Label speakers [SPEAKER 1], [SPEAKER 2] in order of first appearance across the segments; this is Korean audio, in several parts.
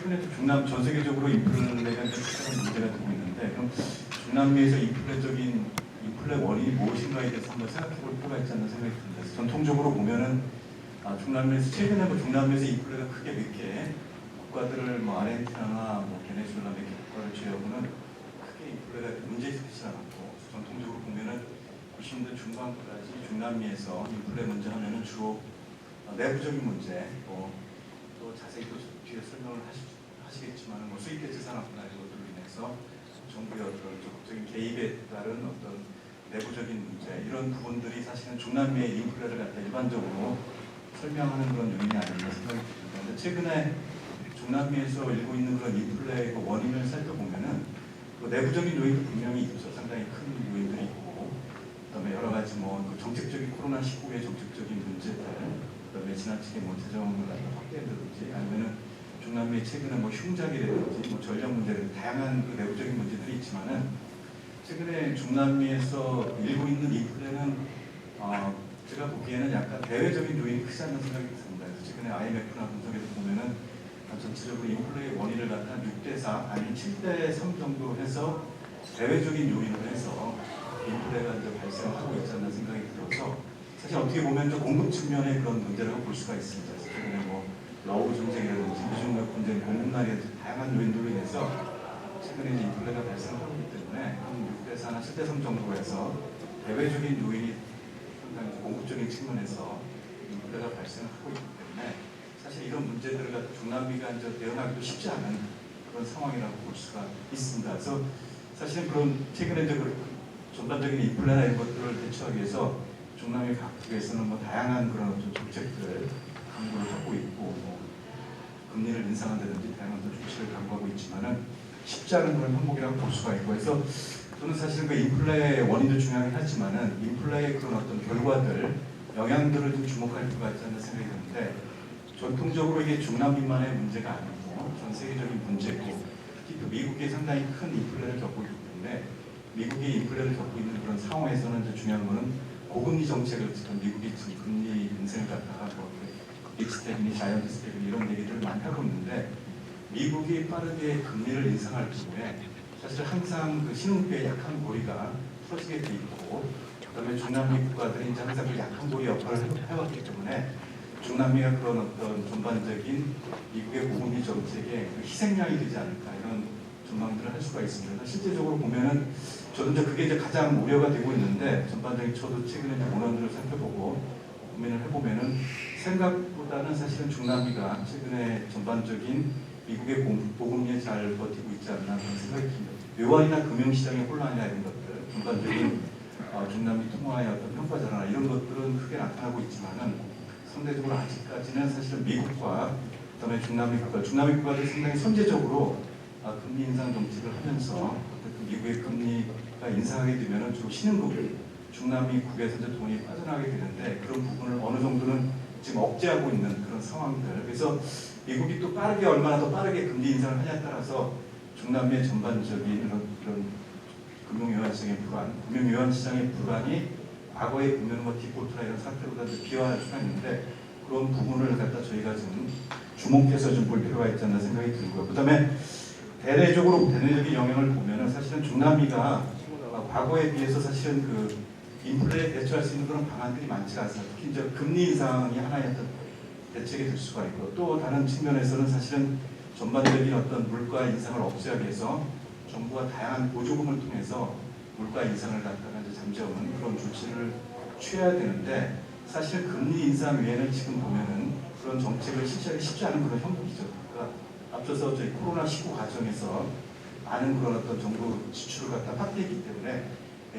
[SPEAKER 1] 최근에 중남 전 세계적으로 인플레가 이제 특별한 문제가 되고 있는데, 그럼 중남미에서 인플레 원인이 무엇인가에 대해서 한번 생각해 볼 필요가 있지 않나 생각이 듭니다. 전통적으로 보면은 중남미에서 최근에 중남미에서 인플레가 크게 몇 개 국가들을 아르헨티나나 베네수엘라 몇 개 국가를 제외하고는 크게 인플레가 문제 있지 않았고, 전통적으로 보면은 90년대 중반까지 중남미에서 인플레 문제 하면은 주로 내부적인 문제, 또 자세히 또 뒤에 설명을 하시겠지만 수익계 재산화나 이런 것들로 인해서 정부의 어떤 적극적인 개입에 따른 어떤 내부적인 문제, 이런 부분들이 사실은 중남미의 인플레를 갖다 일반적으로 설명하는 그런 요인이 아닌가 생각이 듭니다. 그런데 최근에 중남미에서 일고 있는 그런 인플레의 원인을 살펴보면은 내부적인 요인도 분명히 있죠. 상당히 큰 요인들이 있고, 그다음에 여러 가지 정책적인 코로나19의 정책적인 문제들, 그다음에 지나치게 재정을 확대한다든지, 아니면은 중남미 최근에 흉작이라든지 전력 문제라든지 다양한 내부적인 문제들이 있지만은, 최근에 중남미에서 일고 있는 인플레는 제가 보기에는 약간 대외적인 요인이 크지 않는 생각이 듭니다. 그래서 최근에 IMF나 분석에서 보면은 전체적으로 인플레의 원인을 갖다 6대4 아니면 7대3 정도로 해서 대외적인 요인으로 해서 인플레가 이제 발생하고 있지 않나 생각이 들어서, 사실 어떻게 보면 좀 공급 측면의 그런 문제라고 볼 수가 있습니다. 그래서 최근에 러우 전쟁이라든지 미중무역 분쟁, 공급난이라든지 다양한 요인들로 인해서 최근에 인플레가 발생하고 있기 때문에 한 6대4나 7대3 정도로 해서 대외적인 요인이 상당히 공급적인 측면에서 인플레가 발생하고 있기 때문에, 사실 이런 문제들을 갖다 중남미가 이제 대응하기도 쉽지 않은 그런 상황이라고 볼 수가 있습니다. 그래서 사실은 그런 최근에 전반적인 인플레나 이런 것들을 대처하기 위해서 중남미 각국에서는 다양한 그런 정책들을 강구를 하고 있고, 금리를 인상한다든지 다양한 조치를 강구하고 있지만은 쉽지 않은 그런 항목이라고 볼 수가 있고, 그래서 저는 사실은 그 인플레의 원인도 중요하긴 하지만은 인플레의 그런 어떤 결과들, 영향들을 좀 주목할 필요가 있지 않나 생각이 드는데, 전통적으로 이게 중남미만의 문제가 아니고 전 세계적인 문제고, 특히 또 미국이 상당히 큰 인플레를 겪고 있기 때문에 미국이 인플레를 겪고 있는 그런 상황에서는 이제 중요한 거는 고금리 정책을 지금 미국이 지금 금리 인상을 갖다가 빅스텝이니 자이언트 스텝이니 이런 얘기들을 많이 하고 있는데, 미국이 빠르게 금리를 인상할 경우에 사실 항상 그 신흥국의 약한 고리가 터지게 돼 있고, 그다음에 중남미 국가들이 이제 항상 그 약한 고리 역할을 해왔기 때문에 중남미가 그런 어떤 전반적인 미국의 고금리 정책의 그 희생양이 되지 않을까, 이런 전망들을 할 수가 있습니다. 실제적으로 보면은 저도 이제 그게 이제 가장 우려가 되고 있는데, 전반적인 저도 최근에 원언들을 살펴보고 고민을 해보면은 생각보다는 사실은 중남미가 최근에 전반적인 미국의 고금리에 잘 버티고 있지 않나 그런 생각이 듭니다. 외환이나 금융시장의 혼란이나 이런 것들, 전반적인 중남미 통화의 어떤 평가 전환 이런 것들은 크게 나타나고 있지만은, 상대적으로 아직까지는 사실은 미국과 그다음에 중남미 국가들이 상당히 선제적으로 금리 인상 정책을 하면서 미국의 금리가 인상하게 되면은 주로 신흥국, 중남미국에서 이제 돈이 빠져나가게 되는데, 그런 부분을 어느 정도는 지금 억제하고 있는 그런 상황들. 그래서 미국이 또 얼마나 더 빠르게 금리 인상을 하냐에 따라서 중남미의 전반적인 그런 금융요한 시장의 불안이 과거에 보면 디폴트나 이런 사태보다 비화할 수가 있는데, 그런 부분을 갖다 저희가 좀 주목해서 좀 볼 필요가 있지 않나 생각이 들고요. 그다음에 대내적인 영향을 보면은 사실은 중남미가 과거에 비해서 사실은 그 인플레에 대처할 수 있는 그런 방안들이 많지가 않습니다. 특히 이제 금리 인상이 하나의 어떤 대책이 될 수가 있고, 또 다른 측면에서는 사실은 전반적인 어떤 물가 인상을 없애기 위해서 정부가 다양한 보조금을 통해서 물가 인상을 갖다가 이제 잠재우는 그런 조치를 취해야 되는데, 사실 금리 인상 외에는 지금 보면은 그런 정책을 실시하기 쉽지 않은 그런 형국이죠. 그러니까 앞서서 저희 코로나19 과정에서 많은 그런 어떤 정부 지출을 갖다 확대했기 때문에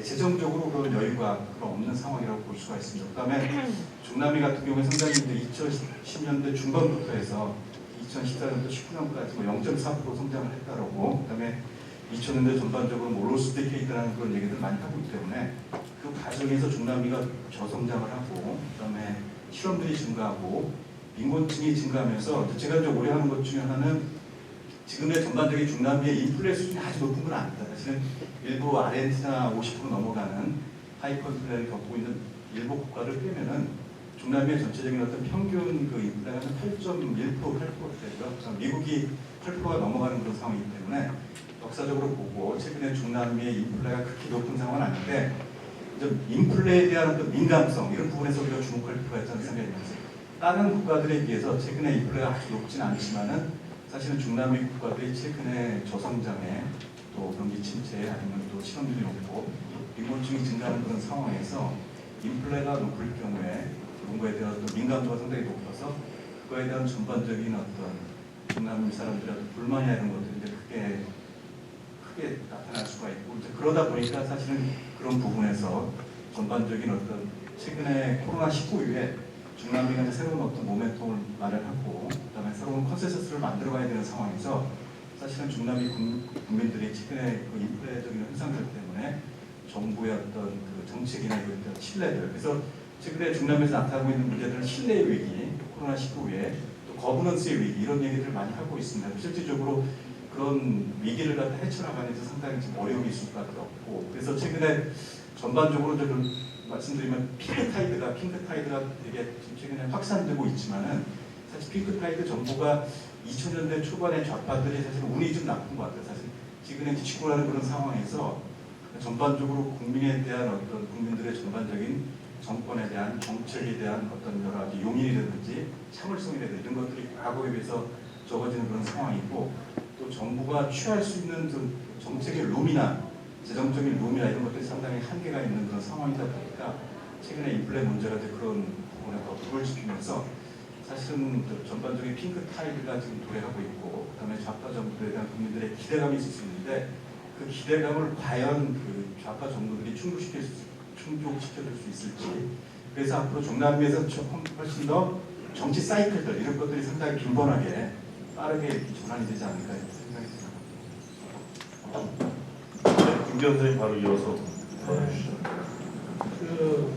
[SPEAKER 1] 재정적으로 그런 여유가 그런 없는 상황이라고 볼 수가 있습니다. 그다음에 중남미 같은 경우에 상당히 이제 2010년대 중반부터 해서 2014년도 19년까지 0.4% 성장을 했다라고, 그다음에 2000년대 전반적으로 로스 데케이드라는 그런 얘기들 많이 하고 있기 때문에 그 과정에서 중남미가 저성장을 하고, 그다음에 실업률이 증가하고 빈곤층이 증가하면서 제가 이제 우려하는 것 중에 하나는 지금의 전반적인 중남미의 인플레 수준이 아주 높은 건 아닙니다. 사실은 일부 아르헨티나 50% 넘어가는 하이퍼 인플레를 겪고 있는 일부 국가를 빼면은 중남미의 전체적인 어떤 평균 그 인플레가 8.1%, 8%대고요. 미국이 8%가 넘어가는 그런 상황이기 때문에 역사적으로 보고 최근에 중남미의 인플레가 그렇게 높은 상황은 아닌데 인플레에 대한 어떤 민감성 이런 부분에서 우리가 주목할 필요가 있다는 생각이 듭니다. 다른 국가들에 비해서 최근에 인플레가 아주 높지는 않지만은 사실은 중남미 국가들이 최근에 저성장에 또 경기 침체에 아니면 또 실업률이 높고 빈곤층이 증가하는 그런 상황에서 인플레가 높을 경우에 그런 거에 대한 또 민감도가 상당히 높아서 그거에 대한 전반적인 어떤 중남미 사람들의 불만이나 이런 것들이 이제 크게 나타날 수가 있고 이제 그러다 보니까 사실은 그런 부분에서 전반적인 어떤 최근에 코로나19 이후에 중남미가 이제 새로운 어떤 모멘텀을 마련하고 그다음에 새로운 컨센서스를 만들어가야 되는 상황에서 사실은 중남미 국민들이 최근에 그 인플레적인 현상들 때문에 정부의 어떤 그 정책이나 이런 신뢰들 그래서 최근에 중남미에서 나타나고 있는 문제들은 신뢰의 위기, 코로나19 후에 또 거버넌스의 위기 이런 얘기들을 많이 하고 있습니다. 실질적으로 그런 위기를 갖다 헤쳐나가는 데 상당히 좀 어려움이 있을 수밖에 없고 그래서 최근에 전반적으로 좀 말씀드리면 핑크타이드가 되게 최근에 확산되고 있지만은 사실 핑크타이드 정부가 2000년대 초반의 좌파들이 사실 운이 좀 나쁜 것 같아요. 사실 지금의 지치고라는 그런 상황에서 전반적으로 국민에 대한 어떤 국민들의 전반적인 정권에 대한 정책에 대한 어떤 여러 가지 용인이라든지 참을성이라든지 이런 것들이 과거에 비해서 적어지는 그런 상황이고 또 정부가 취할 수 있는 좀 정책의 룸이나 재정적인 룸이나 이런 것들이 상당히 한계가 있는 그런 상황이다 보니까 최근에 인플레 문제가 그런 부분에 더 불을 지피면서 사실은 전반적인 핑크타이드가 지금 도래하고 있고 그다음에 좌파 정부에 대한 국민들의 기대감이 있을 수 있는데 그 기대감을 과연 그 좌파 정부들이 충족시켜줄 수 있을지 그래서 앞으로 중남미에서 훨씬 더 정치 사이클들 이런 것들이 상당히 빈번하게 빠르게 전환이 되지 않을까 생각이 듭니다.
[SPEAKER 2] 네, 김 변호사님 바로 이어서 해주시죠.
[SPEAKER 3] 그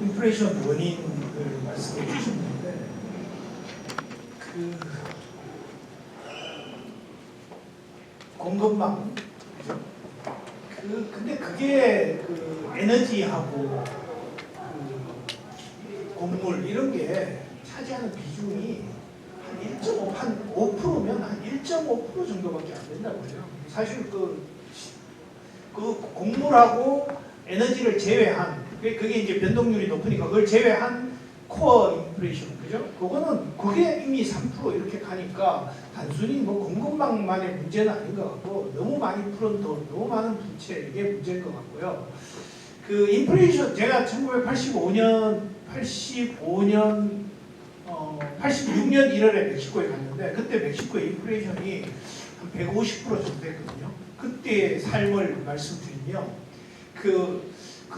[SPEAKER 3] 인플레이션 원인을 말씀해 주셨는데 그 공급망 그죠? 근데 그게 그 에너지하고 그 곡물 이런 게 차지하는 비중이 한 5%면 한 1.5% 정도밖에 안 된다고 해요. 사실 그 곡물하고 에너지를 제외한 그게 이제 변동률이 높으니까 그걸 제외한 코어 인플레이션 그죠? 그게 이미 3% 이렇게 가니까 단순히 뭐 공급망만의 문제는 아닌 것 같고 너무 많이 푸른 돈, 너무 많은 부채 이게 문제인 것 같고요. 그 인플레이션 제가 1985년 86년 1월에 멕시코에 갔는데 그때 멕시코의 인플레이션이 한 150% 정도 됐거든요. 그때의 삶을 말씀드리면 그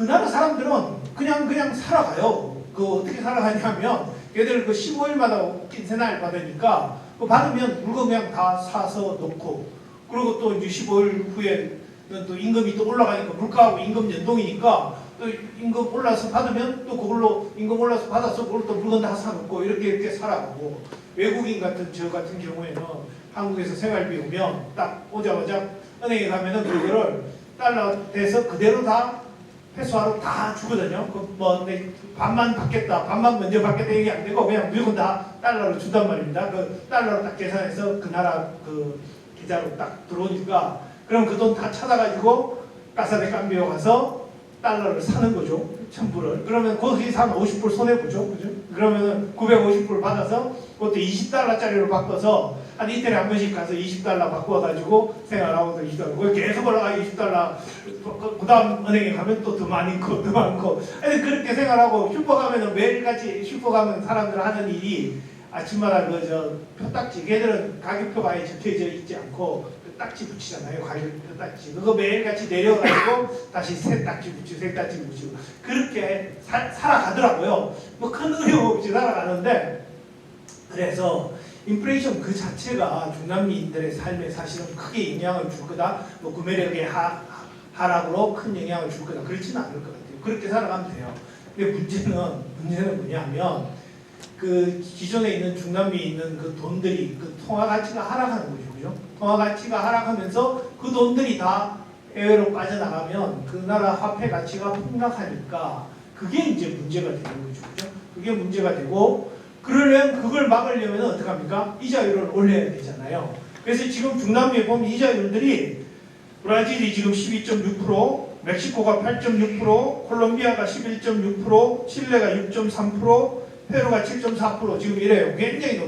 [SPEAKER 3] 나라 사람들은 그냥 살아가요. 그 어떻게 살아가냐면 걔들 그 15일마다 낀세날 받으니까 그 받으면 물건 그냥 다 사서 놓고 그리고 또 이제 15일 후에 또 임금이 또 올라가니까 물가하고 임금 연동이니까 또 임금 올라서 받으면 또 그걸로 임금 올라서 받아서 그걸 또 물건 다 사놓고 이렇게 살아가고 외국인 같은 저 같은 경우에는 한국에서 생활비 오면 딱 오자마자 은행에 가면은 그거를 달러 돼서 그대로 다 회수하러 다 주거든요. 뭐 반만 받겠다, 반만 먼저 받겠다 얘기 안 되고 그냥 무조건 다 달러로 준단 말입니다. 그 달러로 딱 계산해서 그 나라 그 계좌로 딱 들어오니까 그럼 그 돈 다 찾아가지고 까사데 깜비오 가서 달러를 사는 거죠. 전부를. 그러면 거기서 한 50불 손해보죠. 그죠? 그러면은 950불 받아서 그것도 20달러짜리로 바꿔서 한 이틀에 한 번씩 가서 20달러 바꿔가지고 생활하고 또 20달러. 계속 올라가 20달러. 그 다음 은행에 가면 또 더 많고 더 많고. 그렇게 생활하고 슈퍼 가면은 매일같이 슈퍼 가면 사람들 하는 일이 아침마다 표딱지. 걔들은 가격표가 아예 적혀져 있지 않고 딱지 붙이잖아요. 가격 딱지. 그거 매일같이 내려가지고 다시 새 딱지 붙이고 새 딱지 붙이고 그렇게 살아가더라고요. 뭐 큰 어려움 없이 살아가는데 그래서 인플레이션 그 자체가 중남미인들의 삶에 사실은 크게 영향을 줄 거다. 뭐 구매력의 하락으로 큰 영향을 줄 거다. 그렇지는 않을 것 같아요. 그렇게 살아가면 돼요. 근데 문제는 뭐냐면 그 기존에 있는 중남미에 있는 그 돈들이 그 통화 가치가 하락하는 거죠. 그죠? 통화 가치가 하락하면서 그 돈들이 다 해외로 빠져나가면 그 나라 화폐 가치가 폭락하니까 그게 이제 문제가 되는 거죠. 그죠? 그게 문제가 되고 그러려면 그걸 막으려면 어떻게 합니까? 이자율을 올려야 되잖아요. 그래서 지금 중남미에 보면 이자율들이 브라질이 지금 12.6%, 멕시코가 8.6%, 콜롬비아가 11.6%, 칠레가 6.3%, 페루가 7.4% 지금 이래요. 굉장히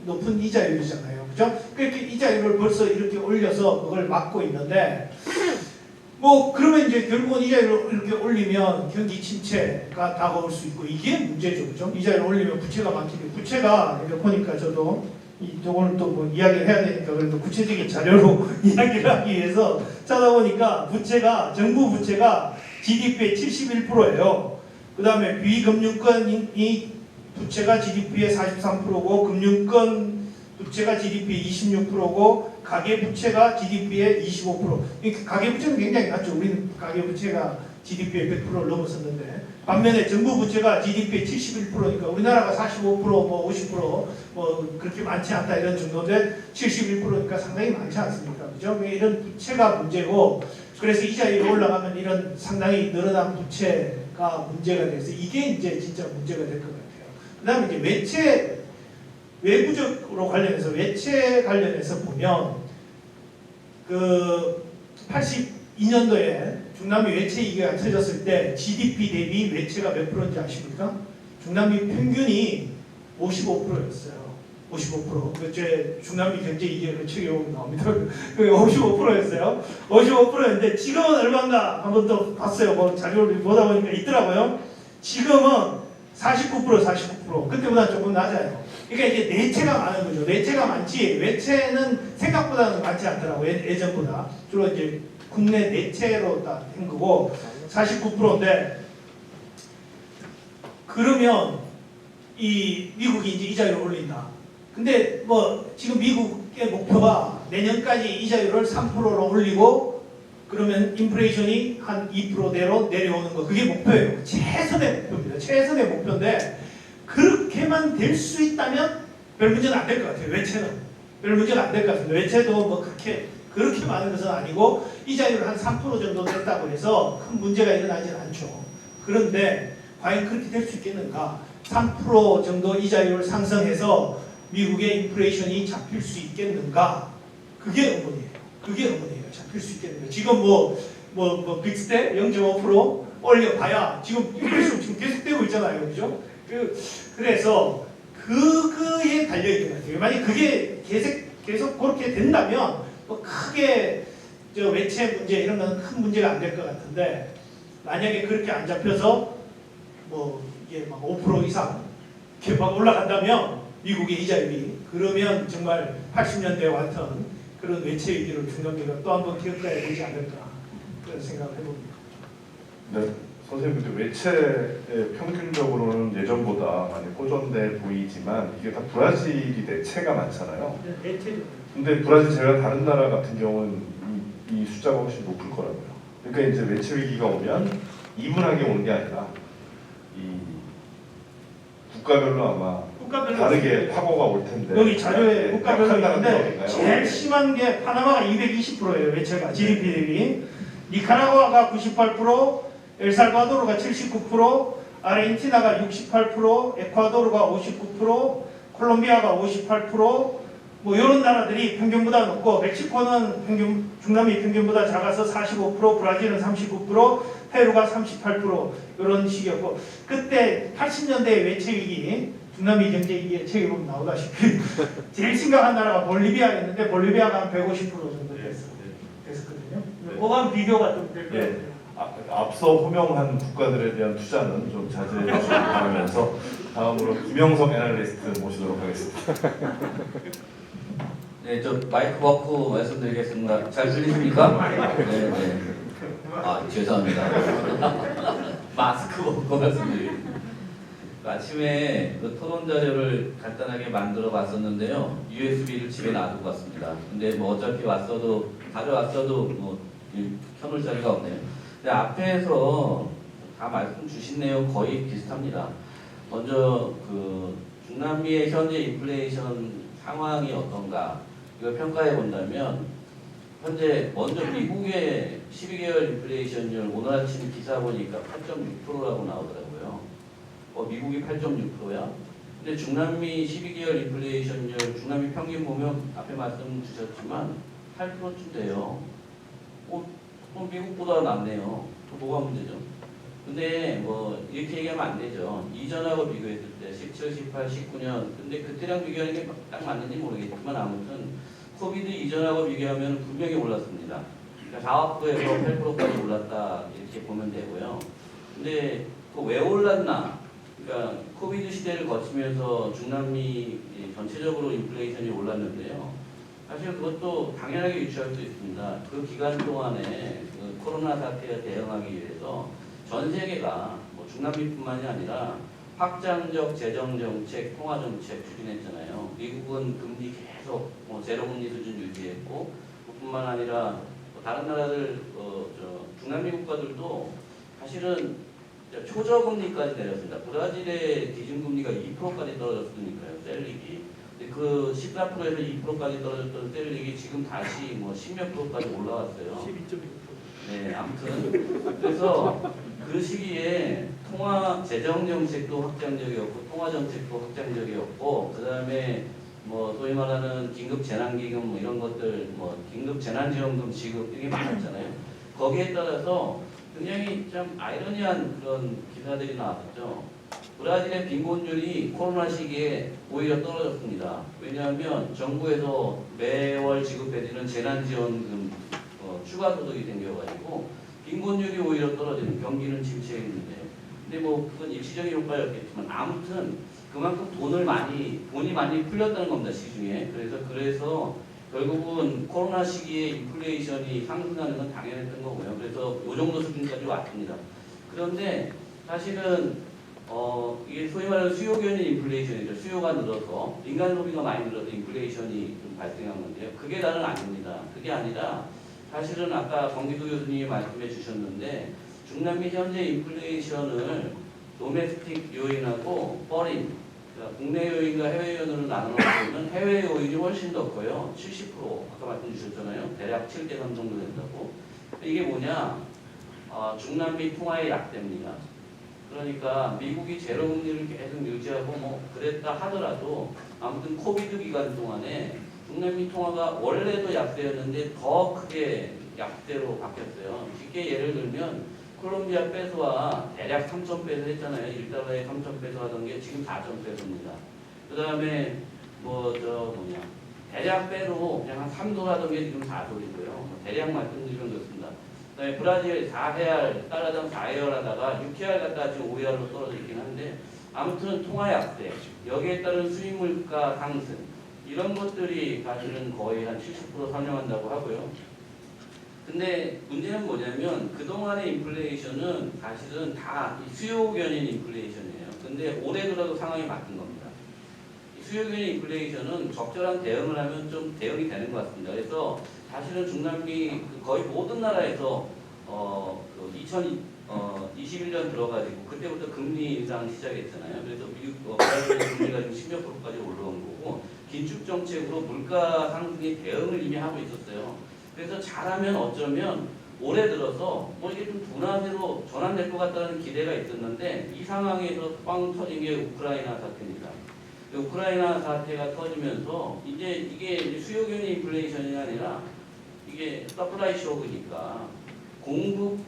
[SPEAKER 3] 높은 이자율이잖아요. 그죠? 그렇게 이자율을 벌써 이렇게 올려서 그걸 막고 있는데 뭐 그러면 이제 결국은 이자율을 이렇게 올리면 경기 침체가 다가올 수 있고 이게 문제죠. 그죠? 이자율을 올리면 부채가 많기 때문에 부채가 이렇게 보니까 저도 오늘 또 뭐 이야기를 해야 되니까 그래도 구체적인 자료로 이야기를 하기 위해서 찾아보니까 부채가 정부 부채가 GDP의 71%예요. 그 다음에 비금융권이 부채가 GDP의 43%고 금융권 부채가 GDP의 26%고 가계부채가 GDP의 25%. 가계부채는 굉장히 낮죠. 우리는 가계부채가 GDP의 100%를 넘어섰는데 반면에 정부부채가 GDP의 71%니까 우리나라가 45% 뭐 50% 그렇게 많지 않다 이런 정도인데 71%니까 상당히 많지 않습니까? 그죠? 이런 부채가 문제고 그래서 이자율이 올라가면 이런 상당히 늘어난 부채가 문제가 돼서 이게 이제 진짜 문제가 될 것 같아요. 그 다음에 이제 외채 외부적으로 관련해서 외채 관련해서 보면 그 82년도에 중남미 외채 위기가 터졌을 때 GDP 대비 외채가 몇 프로인지 아십니까? 중남미 평균이 55%였어요. 55%. 그 중남미 경제 위기를 책에 보면 나옵니다. 그게 55%였어요. 55%였는데 지금은 얼마인가 한번 또 봤어요. 뭐 자료를 보다 보니까 있더라고요. 지금은 49%. 그때보다 조금 낮아요. 그러니까 이제 내채가 많은 거죠. 내채가 많지 외채는 생각보다는 많지 않더라고요. 예전보다. 주로 이제 국내 내채로 다 된 거고 49%인데 그러면 이 미국이 이제 이자율을 올린다. 근데 뭐 지금 미국의 목표가 내년까지 이자율을 3%로 올리고 그러면 인플레이션이 한 2%대로 내려오는 거 그게 목표예요. 최선의 목표입니다. 최선의 목표인데 그렇게만 될 수 있다면 별 문제는 안 될 것 같아요. 외채는 별 문제가 안 될 것 같습니다. 외채도 뭐 그렇게 많은 것은 아니고 이자율 한 3% 정도 됐다고 해서 큰 문제가 일어나지는 않죠. 그런데 과연 그렇게 될 수 있겠는가? 3% 정도 이자율 상승해서 미국의 인플레이션이 잡힐 수 있겠는가? 그게 의문이에요. 잡힐 수 있겠는가? 지금 빅스텝 0.5% 올려봐야 지금 인플레이션 지금 계속되고 있잖아요. 그죠? 그래서 그거에 달려있는 것 같아요. 만약 그게 계속 그렇게 된다면 뭐 크게 외채 문제 이런 건 큰 문제가 안 될 것 같은데 만약에 그렇게 안 잡혀서 뭐 이게 막 5% 이상 이렇게 막 올라간다면 미국의 이자율이 그러면 정말 80년대와 같은 그런 외채 위기를 중간기가 또 한 번 겪어야 되지 않을까 그런 생각을 해봅니다.
[SPEAKER 2] 네, 선생님 근데 외채의 평균적으로는 예전보다 많이 호전돼 보이지만 이게 다 브라질이 내채가 많잖아요.
[SPEAKER 3] 네, 내채죠.
[SPEAKER 2] 근데 브라질 제외 다른 나라 같은 경우는 이 숫자가 훨씬 높을 거라고요. 그러니까 이제 외채 위기가 오면 이분하게 오는 게 아니라 이 국가별로 아마 다르게 파고가 올 텐데
[SPEAKER 3] 여기 자료에 국가별로 있는데
[SPEAKER 2] 있는데
[SPEAKER 3] 제일 심한 게 파나마가 220%예요. 외채가 GDP 대비. 니카라과가 98%, 엘살바도르가 79%, 아르헨티나가 68%, 에콰도르가 59%, 콜롬비아가 58%, 뭐 이런 나라들이 평균보다 높고 멕시코는 중남미 평균보다 작아서 45%, 브라질은 39%, 페루가 38% 이런 식이었고 그때 80년대 외채 위기, 중남미 경제 위기의 책에 보면 나오다시피 제일 심각한 나라가 볼리비아였는데 볼리비아가 한 150% 정도 됐었거든요. 그거랑 비교가 좀 될 것 같아요.
[SPEAKER 2] 앞서 호명한 국가들에 대한 투자는 좀 자제해 주시기 바라면서 다음으로 김영석 애널리스트 모시도록 하겠습니다.
[SPEAKER 4] 네, 저 마이크 워크 말씀드리겠습니다. 잘 들리십니까? 네, 네. 아, 죄송합니다. 마스크 워크 말씀드리겠습니다. 아침에 그 토론 자료를 간단하게 만들어 봤었는데요. USB를 집에 놔두고 왔습니다. 근데 뭐 어차피 가져왔어도 뭐 켜놓을 자리가 없네요. 근데 앞에서 다 말씀 주신 내용 거의 비슷합니다. 먼저 그 중남미의 현재 인플레이션 상황이 어떤가 이걸 평가해 본다면 현재 먼저 미국의 12개월 인플레이션율 오늘 아침 기사 보니까 8.6%라고 나오더라고요. 미국이 8.6%야? 근데 중남미 12개월 인플레이션율, 중남미 평균 보면 앞에 말씀 주셨지만 8%쯤 돼요. 미국보다 낫네요. 뭐가 문제죠? 근데 뭐 이렇게 얘기하면 안 되죠. 이전하고 비교했을 때 17, 18, 19년 근데 그때랑 비교하는 게 딱 맞는지 모르겠지만 아무튼 코비드 이전하고 비교하면 분명히 올랐습니다. 그러니까 4학부에서 8%까지 올랐다 이렇게 보면 되고요. 근데 왜 올랐나? 그러니까 코비드 시대를 거치면서 중남미 전체적으로 인플레이션이 올랐는데요. 사실 그것도 당연하게 유추할 수 있습니다. 그 기간 동안에 그 코로나 사태에 대응하기 위해서 전 세계가 뭐 중남미뿐만이 아니라 확장적 재정 정책, 통화 정책 추진했잖아요. 미국은 금리 계속 제로 금리 수준 유지했고, 그뿐만 아니라 다른 나라들 중남미 국가들도 사실은 초저금리까지 내렸습니다. 브라질의 기준금리가 2%까지 떨어졌으니까요, 셀릭이. 근데 그 14%에서 2%까지 떨어졌던 셀릭이 지금 다시 뭐 10몇 프로까지 올라왔어요.
[SPEAKER 3] 12.6%.
[SPEAKER 4] 네, 아무튼 그래서 그 시기에 재정 정책도 확장적이었고 통화 정책도 확장적이었고 그 다음에 뭐 소위 말하는 긴급 재난기금 뭐 이런 것들 뭐 긴급 재난지원금 지급 이게 많았잖아요. 거기에 따라서 굉장히 참 아이러니한 그런 기사들이 나왔죠. 브라질의 빈곤율이 코로나 시기에 오히려 떨어졌습니다. 왜냐하면 정부에서 매월 지급해주는 재난지원금 추가 소득이 생겨가지고 빈곤율이 오히려 떨어지는 경기는 침체했는데 근데 뭐 그건 일시적인 효과였겠지만 아무튼 그만큼 돈이 많이 풀렸다는 겁니다. 시중에. 그래서 결국은 코로나 시기에 인플레이션이 상승하는 건 당연했던 거고요. 그래서 이 정도 수준까지 왔습니다. 그런데 사실은 이게 소위 말하는 수요 견인 인플레이션이죠. 수요가 늘어서 민간 소비가 많이 늘어서 인플레이션이 좀 발생한 건데요. 그게 다는 아닙니다. 그게 아니라 사실은 아까 정기도 교수님이 말씀해 주셨는데 중남미 현재 인플레이션을 도메스틱 요인하고 퍼린 그러니까 국내 요인과 해외 요인으로 나눠보면 해외 요인이 훨씬 더 커요. 70% 아까 말씀 주셨잖아요. 대략 7대 3 정도 된다고. 이게 뭐냐? 중남미 통화의 약세입니다. 그러니까 미국이 제로 금리를 계속 유지하고 뭐 그랬다 하더라도 아무튼 코비드 기간 동안에 중남미 통화가 원래도 약세였는데 더 크게 약세로 바뀌었어요. 쉽게 예를 들면 콜롬비아 페소와 대략 3,000페소 했잖아요. 1달러에 3,000페소 하던 게 지금 4,000페소입니다. 그 다음에 대략 빼로 그냥 한 3돌 하던 게 지금 4돌이고요. 대략 말씀드리면 그렇습니다. 그 다음에 브라질 4헤알, 달러당 4헤알 하다가 6헤알 갔다가 지금 5헤알로 떨어져 있긴 한데 아무튼 통화 약세, 여기에 따른 수입 물가 상승 이런 것들이 사실은 거의 한 70% 상영한다고 하고요. 근데 문제는 뭐냐면 그동안의 인플레이션은 사실은 다 수요 견인 인플레이션이에요. 근데 올해 들어도 상황이 바뀐 겁니다. 수요 견인 인플레이션은 적절한 대응을 하면 좀 대응이 되는 것 같습니다. 그래서 사실은 중남미 거의 모든 나라에서 2021년 들어가지고 그때부터 금리 인상 시작했잖아요. 그래서 미국 브라질 금리가 지금 10몇 프로까지 올라온 거고 긴축 정책으로 물가 상승에 대응을 이미 하고 있었어요. 그래서 잘하면 어쩌면 올해 들어서 뭐 이게 좀 둔화세로 전환될 것 같다는 기대가 있었는데 이 상황에서 빵 터진 게 우크라이나 사태입니다. 우크라이나 사태가 터지면서 이제 이게 수요 견인 인플레이션이 아니라 이게 서플라이 쇼크니까 공급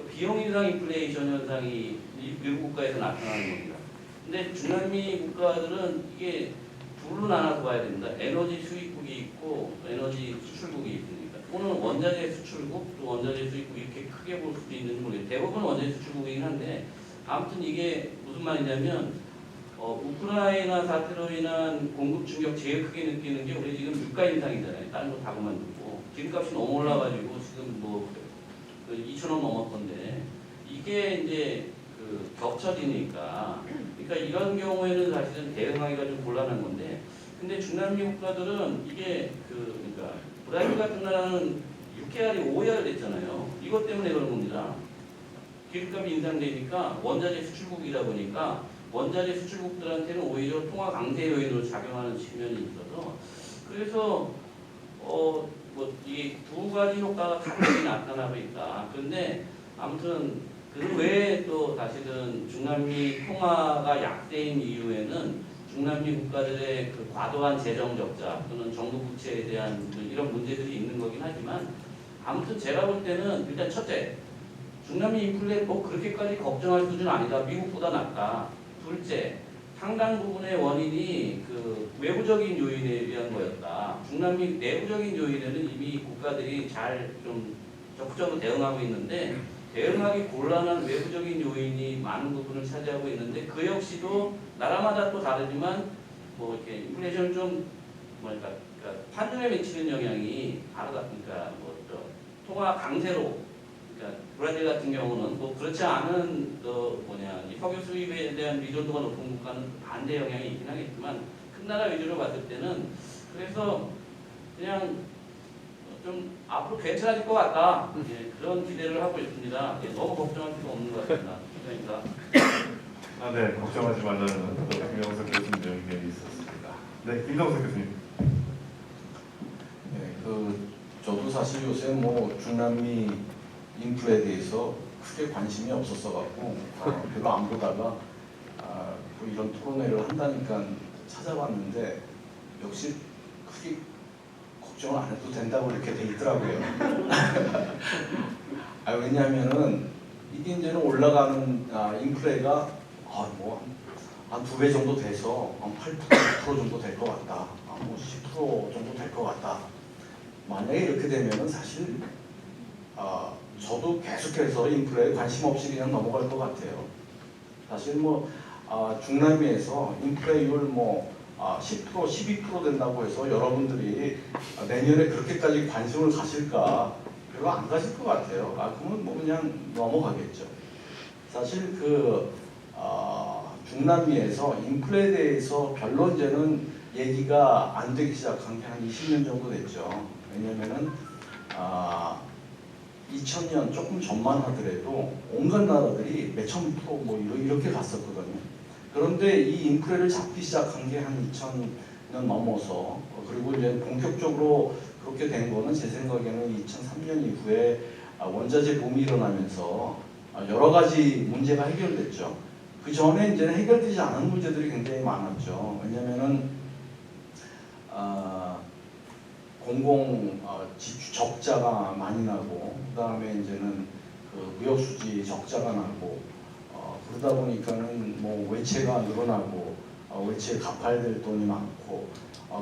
[SPEAKER 4] 비용 인상 인플레이션 현상이 미국 국가에서 나타나는 겁니다. 근데 중남미 국가들은 이게 둘로 나눠서 봐야 됩니다. 에너지 수입국이 있고 에너지 수출국이 있습니다. 또는 원자재 수출국, 또 원자재 수입국 이렇게 크게 볼 수도 있는지 모르겠어요. 대부분 원자재 수출국이긴 한데 아무튼 이게 무슨 말이냐면 우크라이나 사태로 인한 공급 충격 제일 크게 느끼는 게 우리 지금 물가 인상이잖아요. 다른 거 다 그만두고 기름값이 너무 올라가지고 지금 뭐 2,000원 넘었던데 이게 이제 겹쳐지니까 그러니까 이런 경우에는 사실은 대응하기가 좀 곤란한 건데 근데 중남미 국가들은 이게 그러니까 브라질 같은 나라는 6개월이 5개월 됐잖아요. 이것 때문에 그런 겁니다. 기름값이 인상되니까 원자재 수출국이다 보니까 원자재 수출국들한테는 오히려 통화 강세 요인으로 작용하는 측면이 있어서 그래서 뭐 이 두 가지 효과가 같이 나타나고 있다. 그런데 아무튼 그 외에 또 사실은 중남미 통화가 약세인 이유에는 중남미 국가들의 그 과도한 재정 적자 또는 정부 부채에 대한 이런 문제들이 있는 거긴 하지만 아무튼 제가 볼 때는 일단 첫째, 중남미 인플레 뭐 그렇게까지 걱정할 수준은 아니다. 미국보다 낫다. 둘째, 상당 부분의 원인이 그 외부적인 요인에 의한 거였다. 중남미 내부적인 요인에는 이미 국가들이 잘 좀 적극적으로 대응하고 있는데 대응하기 곤란한 외부적인 요인이 많은 부분을 차지하고 있는데 그 역시도 나라마다 또 다르지만 뭐 이렇게 인플레이션 좀 뭐랄까 그러니까 판정에 미치는 영향이 다르다. 그러니까 뭐 통화 강세로 그러니까 브라질 같은 경우는 뭐 그렇지 않은 이 석유 수입에 대한 의존도가 높은 국가는 반대 영향이 있긴 하겠지만 큰 나라 위주로 봤을 때는 그래서 그냥 좀 앞으로 괜찮아질 것 같다. 예, 그런 기대를 하고 있습니다. 예, 너무 걱정할 필요 없는 것 같습니다. 감사합니다.
[SPEAKER 2] 네, 걱정하지 말라는 김영석 교수님의 의견이 있었습니다. 네, 김영석 교수님.
[SPEAKER 5] 네, 저도 사실 요새 뭐 중남미 인플레에 대해서 크게 관심이 없었어 갖고 별로 안 보다가 또 이런 토론회를 한다니까 찾아봤는데 역시 크게 걱정을 안 해도 된다고 이렇게 돼 있더라고요. 왜냐하면은 이게 이제는 올라가는 인플레가 한 2배 정도 돼서 한 8% 정도 될 것 같다. 뭐 10% 정도 될 것 같다. 만약에 이렇게 되면은 사실 저도 계속해서 인플레에 관심 없이 그냥 넘어갈 것 같아요. 사실 뭐 중남미에서 인플레이율 10%, 12% 된다고 해서 여러분들이 내년에 그렇게까지 관심을 가실까? 별로 안 가실 것 같아요. 그러면 뭐 그냥 넘어가겠죠. 사실 중남미에서 인플레에 대해서 별로 이제는 얘기가 안 되기 시작한 게 한 20년 정도 됐죠. 왜냐면은 2000년 조금 전만 하더라도 온갖 나라들이 몇천 프로 뭐 이렇게 갔었거든요. 그런데 이 인플레를 잡기 시작한 게 한 2000년 넘어서 그리고 이제 본격적으로 그렇게 된 거는 제 생각에는 2003년 이후에 원자재 붐이 일어나면서 여러 가지 문제가 해결됐죠. 그 전에 이제는 해결되지 않은 문제들이 굉장히 많았죠. 왜냐면은 공공 지출 적자가 많이 나고 그 다음에 이제는 무역 수지 적자가 나고 그러다 보니까는 뭐 외채가 늘어나고 외채 갚아야 될 돈이 많고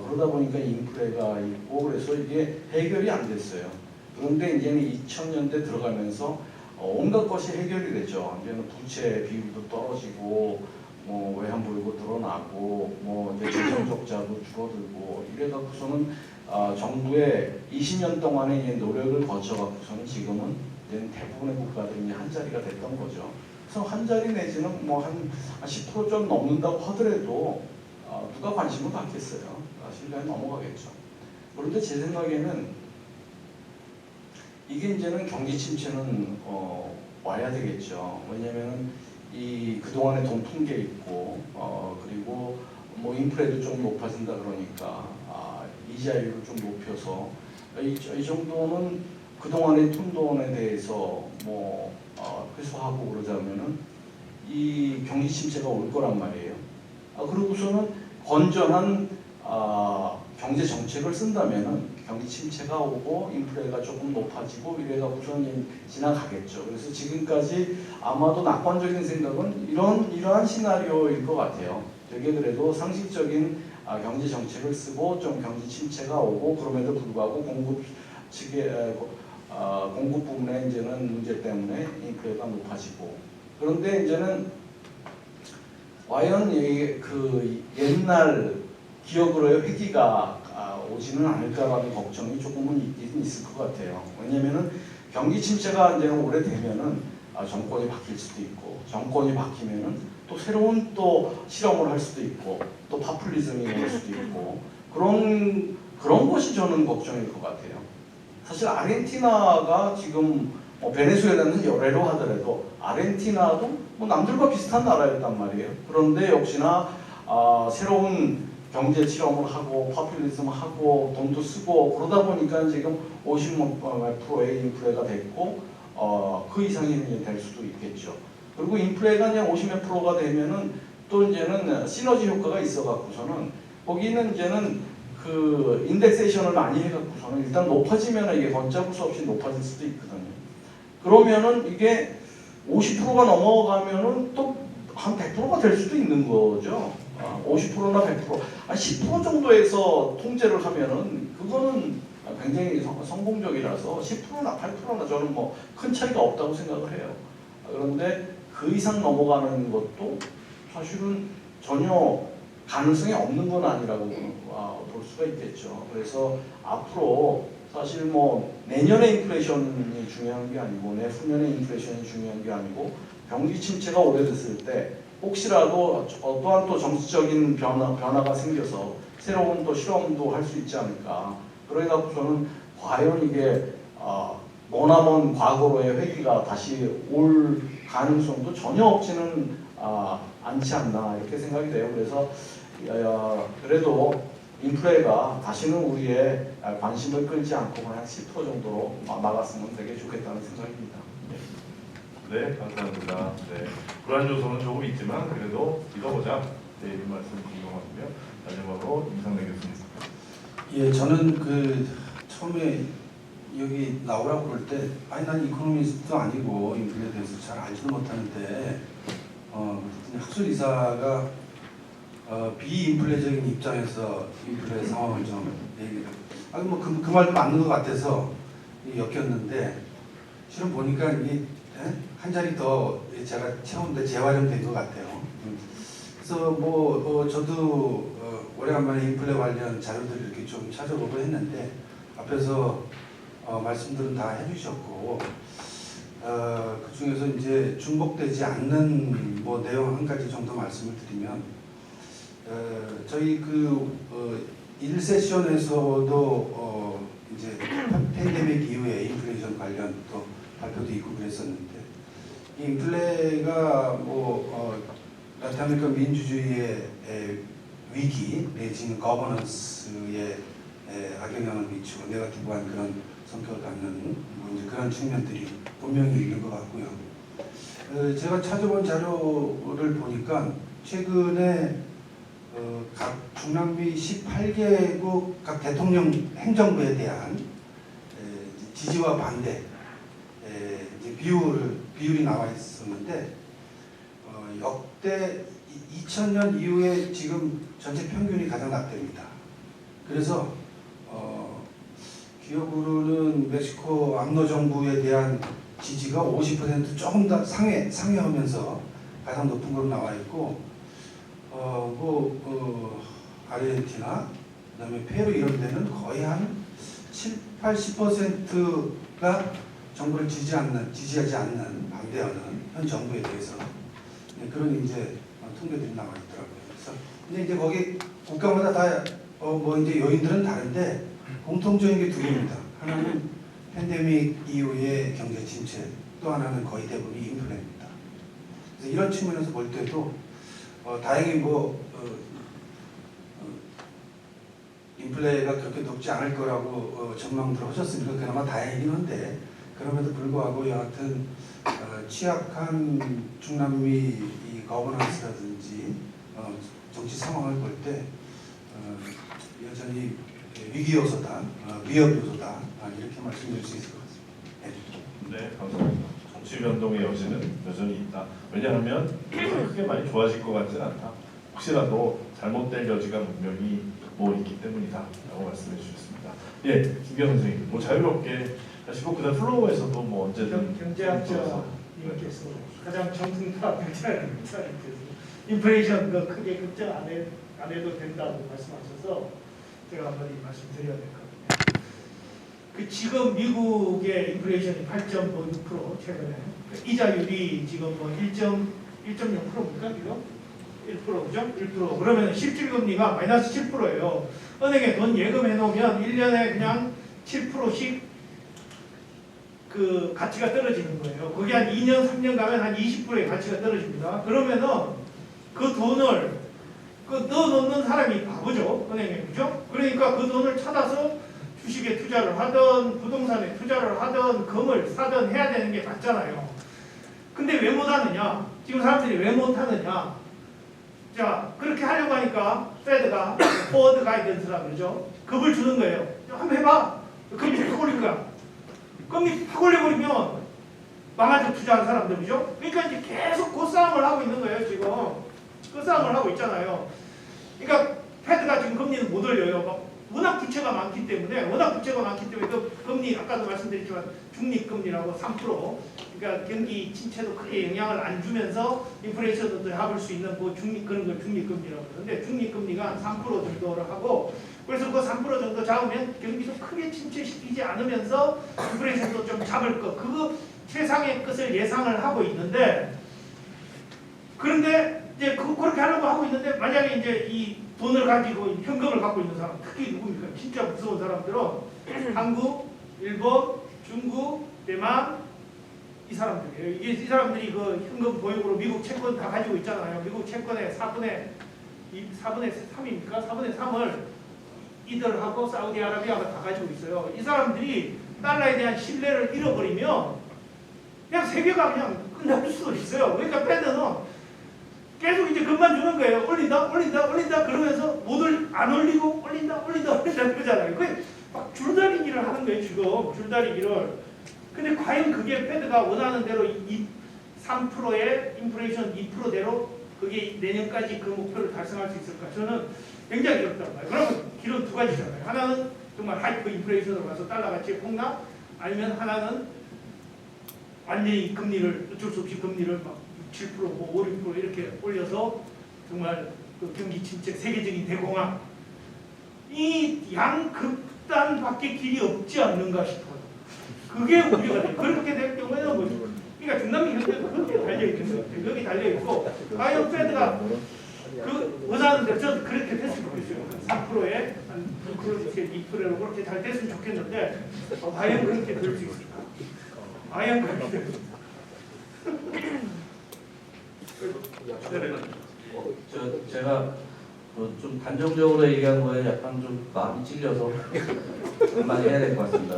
[SPEAKER 5] 그러다 보니까 인플레가 있고 그래서 이게 해결이 안 됐어요. 그런데 이제는 2000년대 들어가면서 온갖 것이 해결이 되죠. 이제는 부채 비율도 떨어지고 뭐 외환보유고 늘어나고 뭐 이제 재정 적자도 줄어들고 이래갖고서는 정부의 20년 동안의 이제 노력을 거쳐갖고서는 지금은 이제 대부분의 국가들이 이제 한 자리가 됐던 거죠. 그래서 한 자리 내지는 뭐 한 10% 좀 넘는다고 하더라도 누가 관심을 갖겠어요. 실내에 넘어가겠죠. 그런데 제 생각에는 이게 이제는 경기 침체는 와야 되겠죠. 왜냐면은 이 그동안에 돈 푼 게 있고 그리고 뭐 인플레도 좀 높아진다 그러니까 이자율을 좀 높여서 이 정도는 그동안의 푼 돈에 대해서 뭐 회수하고 그러자면은 이 경기 침체가 올 거란 말이에요. 그러고서는 건전한 경제 정책을 쓴다면은 경기 침체가 오고 인플레가 조금 높아지고 이래가고서는 지나가겠죠. 그래서 지금까지 아마도 낙관적인 생각은 이러한 시나리오일 것 같아요. 되게 그래도 상식적인 경제 정책을 쓰고 좀 경제 침체가 오고 그럼에도 불구하고 공급 부분에 이제는 문제 때문에 인플레가 높아지고 그런데 이제는 과연 그 옛날 기억으로의 회귀가 오지는 않을까라는 걱정이 조금은 있긴 있을 것 같아요. 왜냐면은 경기 침체가 이제 오래되면은 정권이 바뀔 수도 있고 정권이 바뀌면은 또 새로운 또 실험을 할 수도 있고 또 파퓰리즘이 올 수도 있고 그런 것이 저는 걱정일 것 같아요. 사실 아르헨티나가 지금 베네수엘라는 열애로 하더라도 아르헨티나도 뭐 남들과 비슷한 나라였단 말이에요. 그런데 역시나 새로운 경제 실험을 하고 파퓰리즘 하고 돈도 쓰고 그러다 보니까 지금 50%의 인플레가 됐고 그 이상이 이제 될 수도 있겠죠. 그리고 인플레가 그냥 50몇 프로가 되면은 또 이제는 시너지 효과가 있어갖고서는 거기는 이제는 그 인덱세이션을 많이 해갖고서는 일단 높아지면 이게 걷잡을 수 없이 높아질 수도 있거든요. 그러면은 이게 50%가 넘어가면은 또 한 100%가 될 수도 있는 거죠. 50%나 100%, 10% 정도에서 통제를 하면은 그거는 굉장히 성공적이라서 10%나 8%나 저는 뭐 큰 차이가 없다고 생각을 해요. 그런데 그 이상 넘어가는 것도 사실은 전혀 가능성이 없는 건 아니라고 볼 수가 있겠죠. 그래서 앞으로 사실 뭐 내년에 인플레이션이 중요한 게 아니고 내후년에 인플레이션이 중요한 게 아니고 경기 침체가 오래됐을 때 혹시라도 어떠한 또 정치적인 변화가 생겨서 새로운 또 실험도 할 수 있지 않을까. 그래갖고서는 과연 이게 머나먼 과거로의 회귀가 다시 올 가능성도 전혀 없지는 않지 않나 이렇게 생각이 돼요. 그래서 그래도 인플레가 다시는 우리의 관심을 끌지 않고 그냥 10% 정도로 막았으면 되게 좋겠다는 생각입니다.
[SPEAKER 2] 네, 감사합니다. 네, 불안 요소는 조금 있지만 그래도 믿어보자. 네, 이 말씀 궁금하고요. 마지막으로 임상래 교수님.
[SPEAKER 6] 예, 저는 그 처음에 여기 나오라고 그럴 때 아니 난 이코노미스트도 아니고 인플레에 대해서 잘 알지도 못하는데 학술 이사가 비인플레적인 입장에서 인플레 상황을 좀 얘기를 그 말도 맞는 것 같아서 엮였는데 실은 보니까 이 한 자리 더 제가 채우는데 재활용된 것 같아요. 그래서 뭐 저도 오래간만에 인플레 관련 자료들을 이렇게 좀 찾아보고 했는데 앞에서 말씀들은 다 해주셨고 그 중에서 이제 중복되지 않는 뭐 내용 한 가지 정도 말씀을 드리면 저희 그 1세션에서도 이제 팬데믹 이후에 인플레이션 관련 또 발표도 있고 그랬었는데 이 인플레가 뭐 라틴 아메리카 민주주의의 위기 내지는 거버넌스에 악영향을 미치고 네거티브한 그런 성격을 갖는 뭐 이제 그런 측면들이 분명히 있는 것 같고요. 제가 찾아본 자료를 보니까 최근에 각 중남미 18개국 각 대통령 행정부에 대한 지지와 반대 이제 비율이 나와 있었는데 역대 2000년 이후에 지금 전체 평균이 가장 낮답니다. 그래서 기억으로는 멕시코 암노 정부에 대한 지지가 50% 조금 더 상회하면서 가장 높은 걸로 나와 있고 아르헨티나 그다음에 페루 이런 데는 거의 한 80%가 정부를 지지하지 않는 반대하는 현 정부에 대해서 그런 이제 통계들이 나와 있더라고요. 그래서 근데 이제 거기 국가마다 다 뭐 이제 요인들은 다른데 공통적인 게 두 개입니다. 하나는 팬데믹 이후의 경제 침체, 또 하나는 거의 대부분이 인플레입니다. 그래서 이런 측면에서 볼 때도 다행히 인플레가 그렇게 높지 않을 거라고 전망들 하셨으니까 그나마 다행이긴 한데 그럼에도 불구하고 여하튼 취약한 중남미 이 거버넌스라든지 정치 상황을 볼 때 여전히 위기 요소다, 위협 요소다 이렇게 말씀드릴 수 있을 것 같습니다.
[SPEAKER 2] 네, 감사합니다. 정치 변동의 여지는 여전히 있다. 왜냐하면 크게 많이 좋아질 것 같지는 않다. 혹시라도 잘못될 여지가 분명히 뭐 있기 때문이다라고 말씀해 주셨습니다. 예, 김기현 선생님, 뭐 자유롭게 하시고 그다음 플로어에서도 뭐 언제든
[SPEAKER 3] 경제학자님께서 가장 정통파 경제학자님께서 인플레이션 크게 걱정 안 해도 된다고 말씀하셔서 제가 한마디 말씀드려야 될 것 같아요. 지금 미국의 인플레이션이 8.6% 최근에 이자율이 지금 뭐 1.0%입니까 지금? 1%죠? 1%. 그러면 실질금리가 마이너스 7%예요. 은행에 돈 예금해 놓으면 1년에 그냥 7%씩 그 가치가 떨어지는 거예요. 그게 한 2년, 3년 가면 한 20%의 가치가 떨어집니다. 그러면은 그 돈을 그 넣어놓는 사람이 바보죠. 은행에. 그죠? 그러니까 그 돈을 찾아서 주식에 투자를 하든 부동산에 투자를 하든 금을 사든 해야 되는 게 맞잖아요. 근데 왜 못하느냐? 지금 사람들이 왜 못하느냐? 자, 그렇게 하려고 하니까 페드가 포워드 가이던스라 그러죠. 급을 주는 거예요. 한번 해봐. 금리 확 올릴 거야. 금리 확 올려버리면 망하죠. 투자한 사람들이죠. 그러니까 이제 계속 그 싸움을 하고 있는 거예요. 지금 그 싸움을 하고 있잖아요. 그러니까 페드가 지금 금리는 못 올려요. 막 워낙 부채가 많기 때문에 그 금리 아까도 말씀드렸지만 중립금리라고 3% 그러니까 경기 침체도 크게 영향을 안 주면서 인플레이션도 잡을 수 있는 그 그런 걸 중립금리라고 그러는데 중립금리가 한 3% 정도를 하고 그래서 그 3% 정도 잡으면 경기도 크게 침체시키지 않으면서 인플레이션도 좀 잡을 거 그거 최상의 것을 예상을 하고 있는데 그런데 이제 그렇게 하려고 하고 있는데 만약에 이제 이 돈을 가지고 현금을 갖고 있는 사람 특히 누굽니까? 진짜 무서운 사람들은 한국, 일본, 중국, 대만 이 사람들이에요. 이 사람들이 그 현금 보유고로 미국 채권 다 가지고 있잖아요. 미국 채권의 4분의 3입니까? 4분의 3을 이들하고 사우디아라비아가 다 가지고 있어요. 이 사람들이 달러에 대한 신뢰를 잃어버리면 그냥 세계가 그냥 끝날 수도 있어요. 그러니까 패드는 계속 이제 금만 주는 거예요. 올린다 그러면서 안 올리고 올린다 그러잖아요. 그게 막 줄다리기를 하는 거예요. 지금 줄다리기를. 근데 과연 그게 패드가 원하는 대로 3%의 인플레이션 2%대로 그게 내년까지 그 목표를 달성할 수 있을까? 저는 굉장히 어렵다고 봐요. 그러면 길은 두 가지잖아요. 하나는 정말 하이퍼 인플레이션으로 가서 달러 가치의 폭락, 아니면 하나는 완전히 금리를 어쩔 수 없이 금리를 막 7%, 뭐 5, 6% 이렇게 올려서 정말 그 경기 침체, 세계적인 대공황 이 양극단밖에 길이 없지 않는가 싶어요. 그게 우려가 돼요. 그렇게 될 경우에는 뭐죠? 그러니까 중남미 경제도 그렇게 달려있는 거예요. 여기 달려있고 과연 페드가 그 원하는 대로 저도 그렇게 됐으면 좋겠어요. 3%에 한 2%로 그렇게 잘 됐으면 좋겠는데 과연 그렇게 될 수 있을까? 과연 그렇게 될 수 있을까?
[SPEAKER 4] 제가 좀 단정적으로 얘기한 거에 약간 좀 마음이 찔려서 한마디 해야 될 것 같습니다.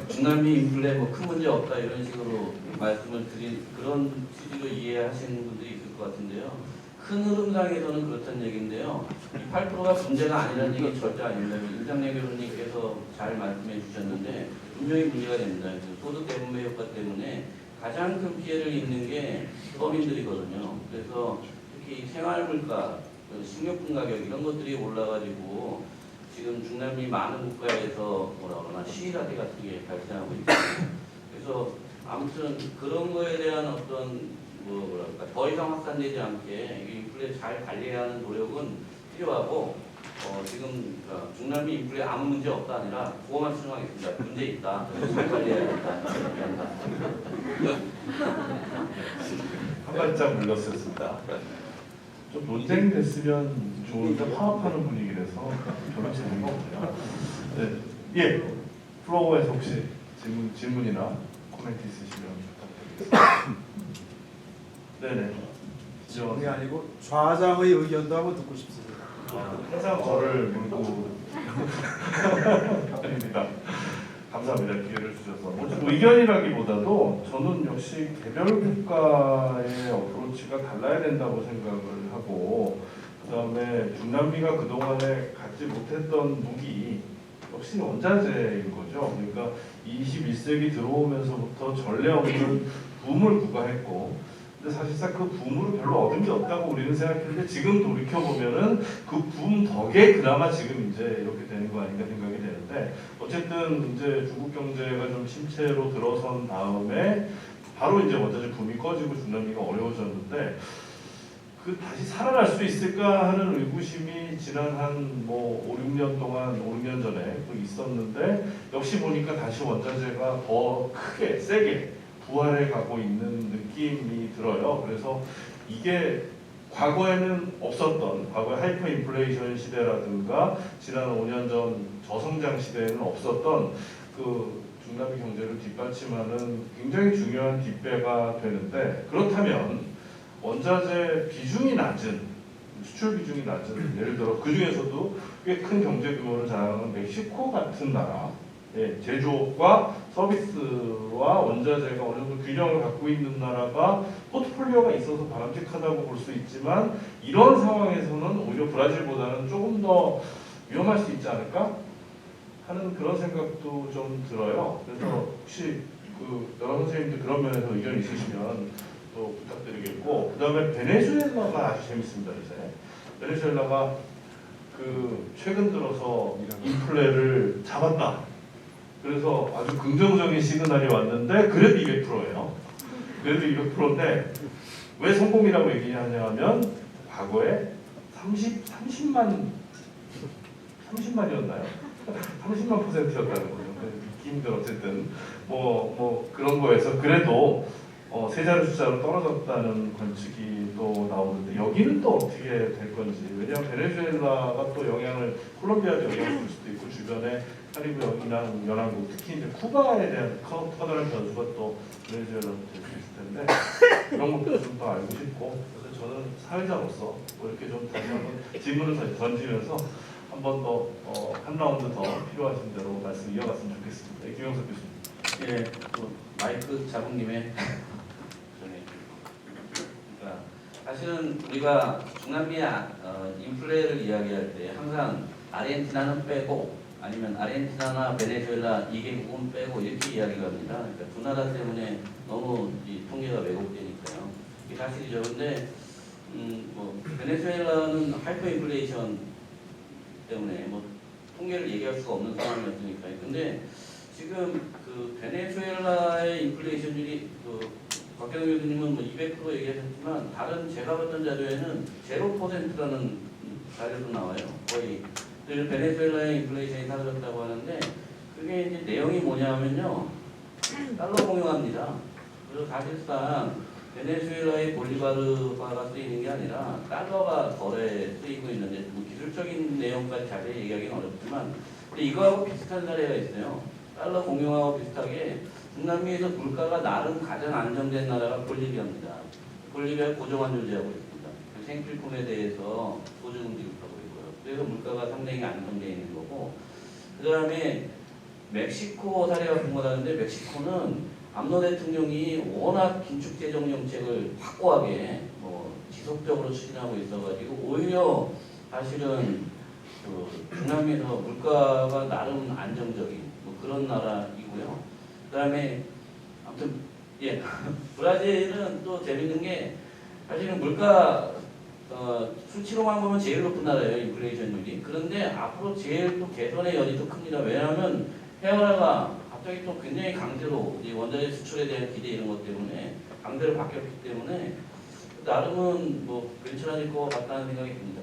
[SPEAKER 4] 중남미 인플레 뭐 큰 문제 없다 이런 식으로 말씀을 드린 그런 취지로 이해하시는 분들이 있을 것 같은데요. 큰 흐름상에서는 그렇다는 얘기인데요. 이 8%가 문제가 아니라는 얘기 절대 아닙니다. 임상래 교수님께서 잘 말씀해 주셨는데 분명히 문제가 됩니다. 소득 대분배 효과 때문에 가장 큰 피해를 입는 게 서민들이거든요. 그래서 특히 생활물가, 식료품 가격 이런 것들이 올라가지고 지금 중남미 많은 국가에서 시위라대 같은 게 발생하고 있습니다. 그래서 아무튼 그런 거에 대한 어떤 더 이상 확산되지 않게 인플레 잘 관리해야 하는 노력은 필요하고 지금 중남미 인플레 아무 문제 없다 아니라 그거만 추정하겠습니다. 문제 있다. 잘 관리해야겠다.
[SPEAKER 2] 한 발짝 물렀었습니다. 좀 논쟁됐으면 좋은데 파업하는 분위기라서 별로 재미가 없네요. 네. 예, 플로어에서 혹시 질문이나 코멘트 있으시면 부탁드리겠습니다. 네네.
[SPEAKER 7] 질문이 아니고 좌장의 의견도 한번 듣고 싶습니다.
[SPEAKER 2] 항상 저를 물고 아닙니다. 감사합니다. 기회를 주셔서. 뭐 의견이라기보다도 저는 역시 개별 국가의 어프로치가 달라야 된다고 생각을 하고 그다음에 중남미가 그동안에 갖지 못했던 무기 역시 원자재인 거죠. 그러니까 21세기 들어오면서부터 전례 없는 붐을 구가했고 근데 사실상 그 붐으로 별로 얻은 게 없다고 우리는 생각했는데 지금 돌이켜보면은 그 붐 덕에 그나마 지금 이제 이렇게 되는 거 아닌가 생각이 되는데 어쨌든 이제 중국 경제가 좀 침체로 들어선 다음에 바로 이제 원자재 붐이 꺼지고 중남미가 어려워졌는데 그 다시 살아날 수 있을까 하는 의구심이 지난 한 뭐 5, 6년 동안 5, 6년 전에 또 있었는데 역시 보니까 다시 원자재가 더 크게 세게 부활해 가고 있는 느낌이 들어요. 그래서 이게 과거에는 없었던 과거의 하이퍼 인플레이션 시대라든가 지난 5년 전 저성장 시대에는 없었던 그 중남미 경제를 뒷받침하는 굉장히 중요한 뒷배가 되는데 그렇다면 원자재 비중이 낮은 수출 비중이 낮은 예를 들어 그 중에서도 꽤 큰 경제 규모를 자랑하는 멕시코 같은 나라, 예, 제조업과 서비스와 원자재가 어느 정도 균형을 갖고 있는 나라가 포트폴리오가 있어서 바람직하다고 볼 수 있지만 이런 상황에서는 오히려 브라질보다는 조금 더 위험할 수 있지 않을까 하는 그런 생각도 좀 들어요. 그래서 혹시 그 여러 선생님들 그런 면에서 의견 있으시면 또 부탁드리겠고, 그 다음에 베네수엘라가 아주 재밌습니다. 이제 베네수엘라가 그 최근 들어서 인플레를 잡았다. 그래서 아주 긍정적인 시그널이 왔는데 그래도 200%예요. 그래도 200%인데 왜 성공이라고 얘기하냐면 과거에 30만이었나요? 30만 %였다는 거죠. 힘들 어쨌든 뭐 그런 거에서 그래도 세 자리 숫자로 떨어졌다는 관측이 또 나오는데 여기는 또 어떻게 될 건지. 왜냐하면 베네수엘라가 또 영향을 콜롬비아도 영향을 줄 수도 있고 주변에 카리브 연안국 특히 이제 쿠바에 대한 커다란 변수가 또 베네수엘라도 될 수 있을 텐데 그런 것도 좀 더 알고 싶고, 그래서 저는 사회자로서 뭐 이렇게 좀 다시 한번 질문을 던지면서 한 번 더 한 라운드 더 필요하신 대로 말씀 이어갔으면 좋겠습니다. 김영석 교수님.
[SPEAKER 4] 예, 또 마이크 잡은 김에 그러니까 사실은 우리가 중남미 인플레를 이야기할 때 항상 아르헨티나는 빼고 아니면 아르헨티나나 베네수엘라 2개국은 빼고 이렇게 이야기가 합니다. 그러니까 두 나라 때문에 너무 이 통계가 왜곡되니까요. 이게 사실이죠. 근데 뭐 베네수엘라는 하이퍼 인플레이션 때문에 뭐 통계를 얘기할 수가 없는 상황이었으니까요. 근데 지금 그 베네수엘라의 인플레이션율이 박경영 교수님은 뭐 200% 얘기하셨지만 다른 제가 봤던 자료에는 0%라는 자료도 나와요. 거의. 그래서 베네수엘라의 인플레이션이 사라졌다고 하는데 그게 이제 내용이 뭐냐면요. 달러 공용합니다. 그래서 사실상 베네수엘라의 볼리바르화가 쓰이는 게 아니라 달러가 덜에 쓰이고 있는데 뭐 기술적인 내용까지 자세히 얘기하기는 어렵지만 근데 이거하고 비슷한 사례가 있어요. 달러 공용하고 비슷하게 중남미에서 물가가 나름 가장 안정된 나라가 볼리비아입니다. 볼리비아 고정환 유지하고 있습니다. 생필품에 대해서 보증금 지급하고 있고요. 그래서 물가가 상당히 안정되어 있는 거고, 그 다음에 멕시코 사례가 궁금하다는데 멕시코는 암노 대통령이 워낙 긴축 재정 정책을 확고하게 지속적으로 추진하고 있어가지고 오히려 사실은 그 중남미에서 물가가 나름 안정적인 그런 나라이고요. 그다음에 아무튼 예 브라질은 또 재밌는 게 사실은 물가 수치로만 보면 제일 높은 나라예요. 인플레이션율이. 그런데 앞으로 제일 또 개선의 여지도 큽니다. 왜냐하면 헤어라가 갑자기 또 굉장히 강제로 이 원자재 수출에 대한 기대 이런 것 때문에 강제로 바뀌었기 때문에 나름은 뭐 괜찮아질 것 같다는 생각이 듭니다.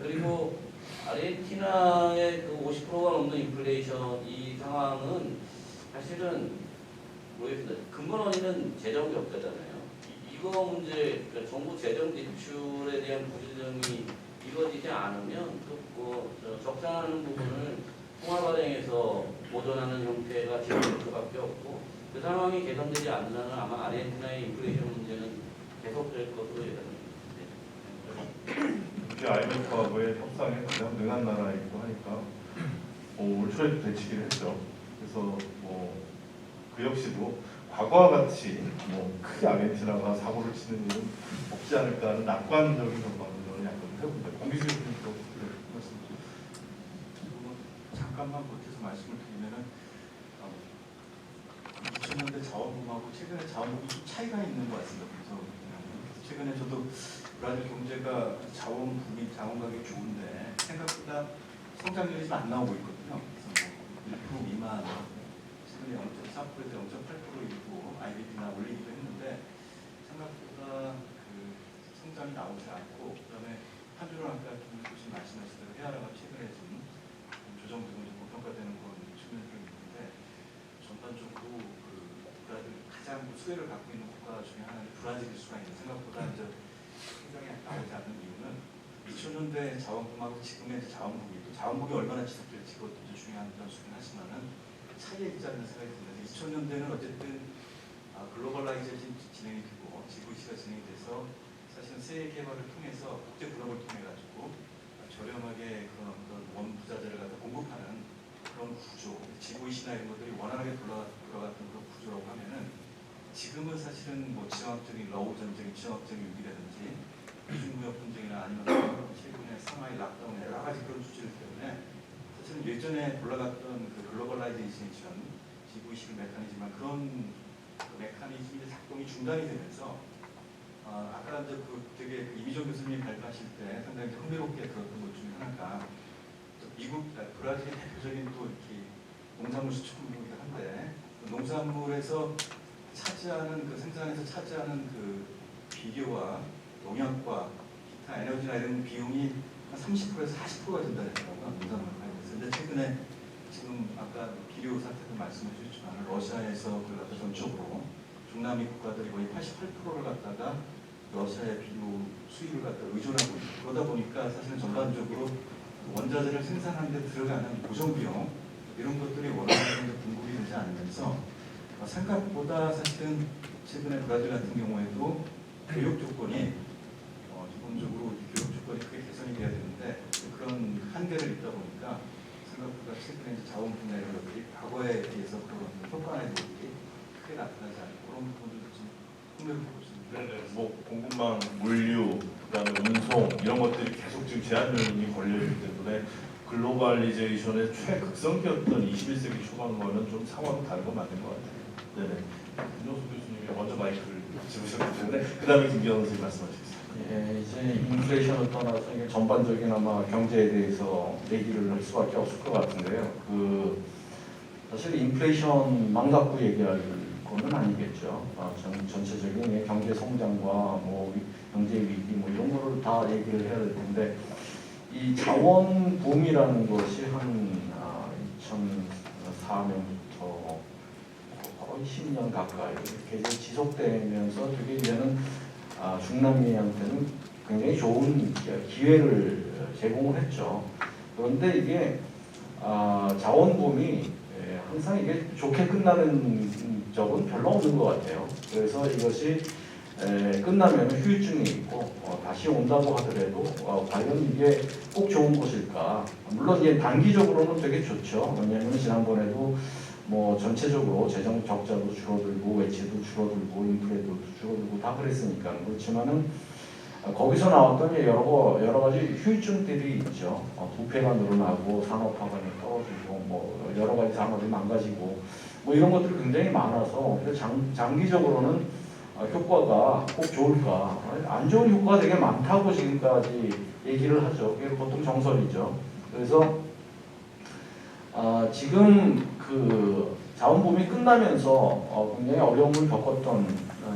[SPEAKER 4] 그리고 아르헨티나의 그 50%가 넘는 인플레이션 이 상황은 사실은 모르겠습니다. 근본 원인은 재정 적자잖아요. 이거 문제, 그러니까 정부 재정 지출에 대한 부조정이 이루어지지 않으면 또 적자하는 부분을 통화 발행에서 보존하는 형태가 지속될 수밖에 없고 그 상황이 개선되지 않는 한은 아마 아르헨티나의 인플레이션 문제는 계속될 것으로 예상됩니다.
[SPEAKER 2] 이게 IMF하고의 협상에 가장 능한 나라이기도 하니까 올 초에도 되치기를 했죠. 그래서 그 역시도 과거와 같이 크게 아르헨티나가 사고를 치는 일은 없지 않을까 하는 낙관적인 전망을 저는 약간 해봅니다. 공기실 분도
[SPEAKER 1] 잠깐만 보태서 말씀을 드리면은 2000년대 자원붐하고 최근에 자원붐이 좀 차이가 있는 것 같습니다. 그래서 최근에 저도 브라질 경제가 자원붐이 자원 가격이 좋은데 생각보다 성장률이 좀 안 나오고 있거든요. 그래서 1% 미만, 최근에 0.4%에서 0.8% 일부 IDP나 올리기도 했는데 생각보다 그 성장이 나오지 않고 그다음에 한주로 아까 김 교수님 말씀하신 대로 헤아라가 최근에 좀 조정 부분이 고평가되는 그런 측면이 좀 있는데 전반적으로 그 브라질 가장 수혜를 갖고 있는 국가 중에 하나는 브라질일 수가 있는 생각보다 이제 성장이 나오지 않는 이유는 2000년대 자원붐하고 지금의 자원붐이 또 자원붐이 얼마나 지속될지 그것도 중요한 변수긴 하지만은 차이에 있지 않는 생각이 드는데 2000년대는 어쨌든 글로벌라이제이션이 진행이 되고 G9C가 진행이 돼서 사실은 세계 개발을 통해서 국제 블록을 통해 가지고 저렴하게 그런 원 부자재를 갖다 공급하는 그런 구조, 지구이시나 이런 것들이 원활하게 돌아갔던 그런 구조라고 하면은 지금은 사실은 뭐 지정학적인 러우 전쟁, 지정학적인 위기라든지 미중무역 분쟁이나 아니면 최근에 상하이 락다운 여러 가지 그런 주제들 때문에 사실은 예전에 올라갔던 그 글로벌라이제이션 지구이식 메커니즘과 그런 그 메커니즘의 작동이 중단이 되면서 아까 이제 그 되게 그 이미정 교수님이 발표하실 때 상당히 흥미롭게 들었던 것 중에 하나가 미국, 브라질의 대표적인 또 이렇게 농산물 수출국이긴 한데 그 농산물에서 차지하는 그 생산에서 차지하는 그 비료와 농약과 기타 에너지나 이런 비용이 한 30%에서 40%가 된다는 거고요. 농산물 관련해서. 근데 최근에 지금 아까 비료 사태도 말씀해 주셨지만 러시아에서 그걸 갖다 전적으로 중남미 국가들이 거의 88%를 갖다가 러시아의 비료 수입을 갖다 의존하고 있고 그러다 보니까 사실은 전반적으로 원자재를 생산하는 데 들어가는 고정 비용 이런 것들이 원활하게 공급이 되지 않으면서 생각보다 사실은 최근에 브라질 같은 경우에도 교육 조건이 기본적으로 교육 조건이 크게 개선이 돼야 되는데 그런 한계를 있다 보니까 생각보다 최근에 이제 자원 분야 이런 것들이 과거에 비해서 그런 효과나 이런 것들이 크게 나타나지 않고 그런 부분들도 좀 흥미롭게 보십니다.
[SPEAKER 2] 네네. 뭐 공급망, 물류, 그다음에 운송 이런 것들이 계속 지금 제한 요인이 걸려 있기 때문에 글로벌리제이션의 최극성기였던 21세기 초반과는 좀 상황이 다른 건 맞는 것 같아요. 네네. 김정수 교수님이 먼저 마이크를 집으셨기 때문에 그다음에 김기현 선생님 말씀하시겠습니다.
[SPEAKER 5] 예, 이제 인플레이션을 떠나서 이게 전반적인 아마 경제에 대해서 얘기를 할 수밖에 없을 것 같은데요. 사실 인플레이션 만 갖고 얘기할 거는 아니겠죠. 전체적인 경제 성장과 뭐 경제 위기 뭐 이런 거를 다 얘기를 해야 될 텐데 이 자원 붐이라는 것이 한 2004년부터 거의 10년 가까이 계속 지속되면서 되게 이제는 중남미한테는 굉장히 좋은 기회를 제공을 했죠. 그런데 이게 자원붐이 항상 이게 좋게 끝나는 적은 별로 없는 것 같아요. 그래서 이것이 끝나면 후유증이 있고 다시 온다고 하더라도 과연 이게 꼭 좋은 것일까? 물론 이게 단기적으로는 되게 좋죠. 왜냐하면 지난번에도 뭐 전체적으로 재정 적자도 줄어들고 외채도 줄어들고 인플레도 줄어들고 다 그랬으니까 그렇지만은 거기서 나왔던 여러 가지 후유증들이 있죠. 부패가 늘어나고 산업화가 떨어지고 뭐 여러 가지 산업이 망가지고 뭐 이런 것들이 굉장히 많아서 장기적으로는 효과가 꼭 좋을까? 안 좋은 효과가 되게 많다고 지금까지 얘기를 하죠. 그게 보통 정설이죠. 그래서 지금 그 자원붐이 끝나면서 굉장히 어려움을 겪었던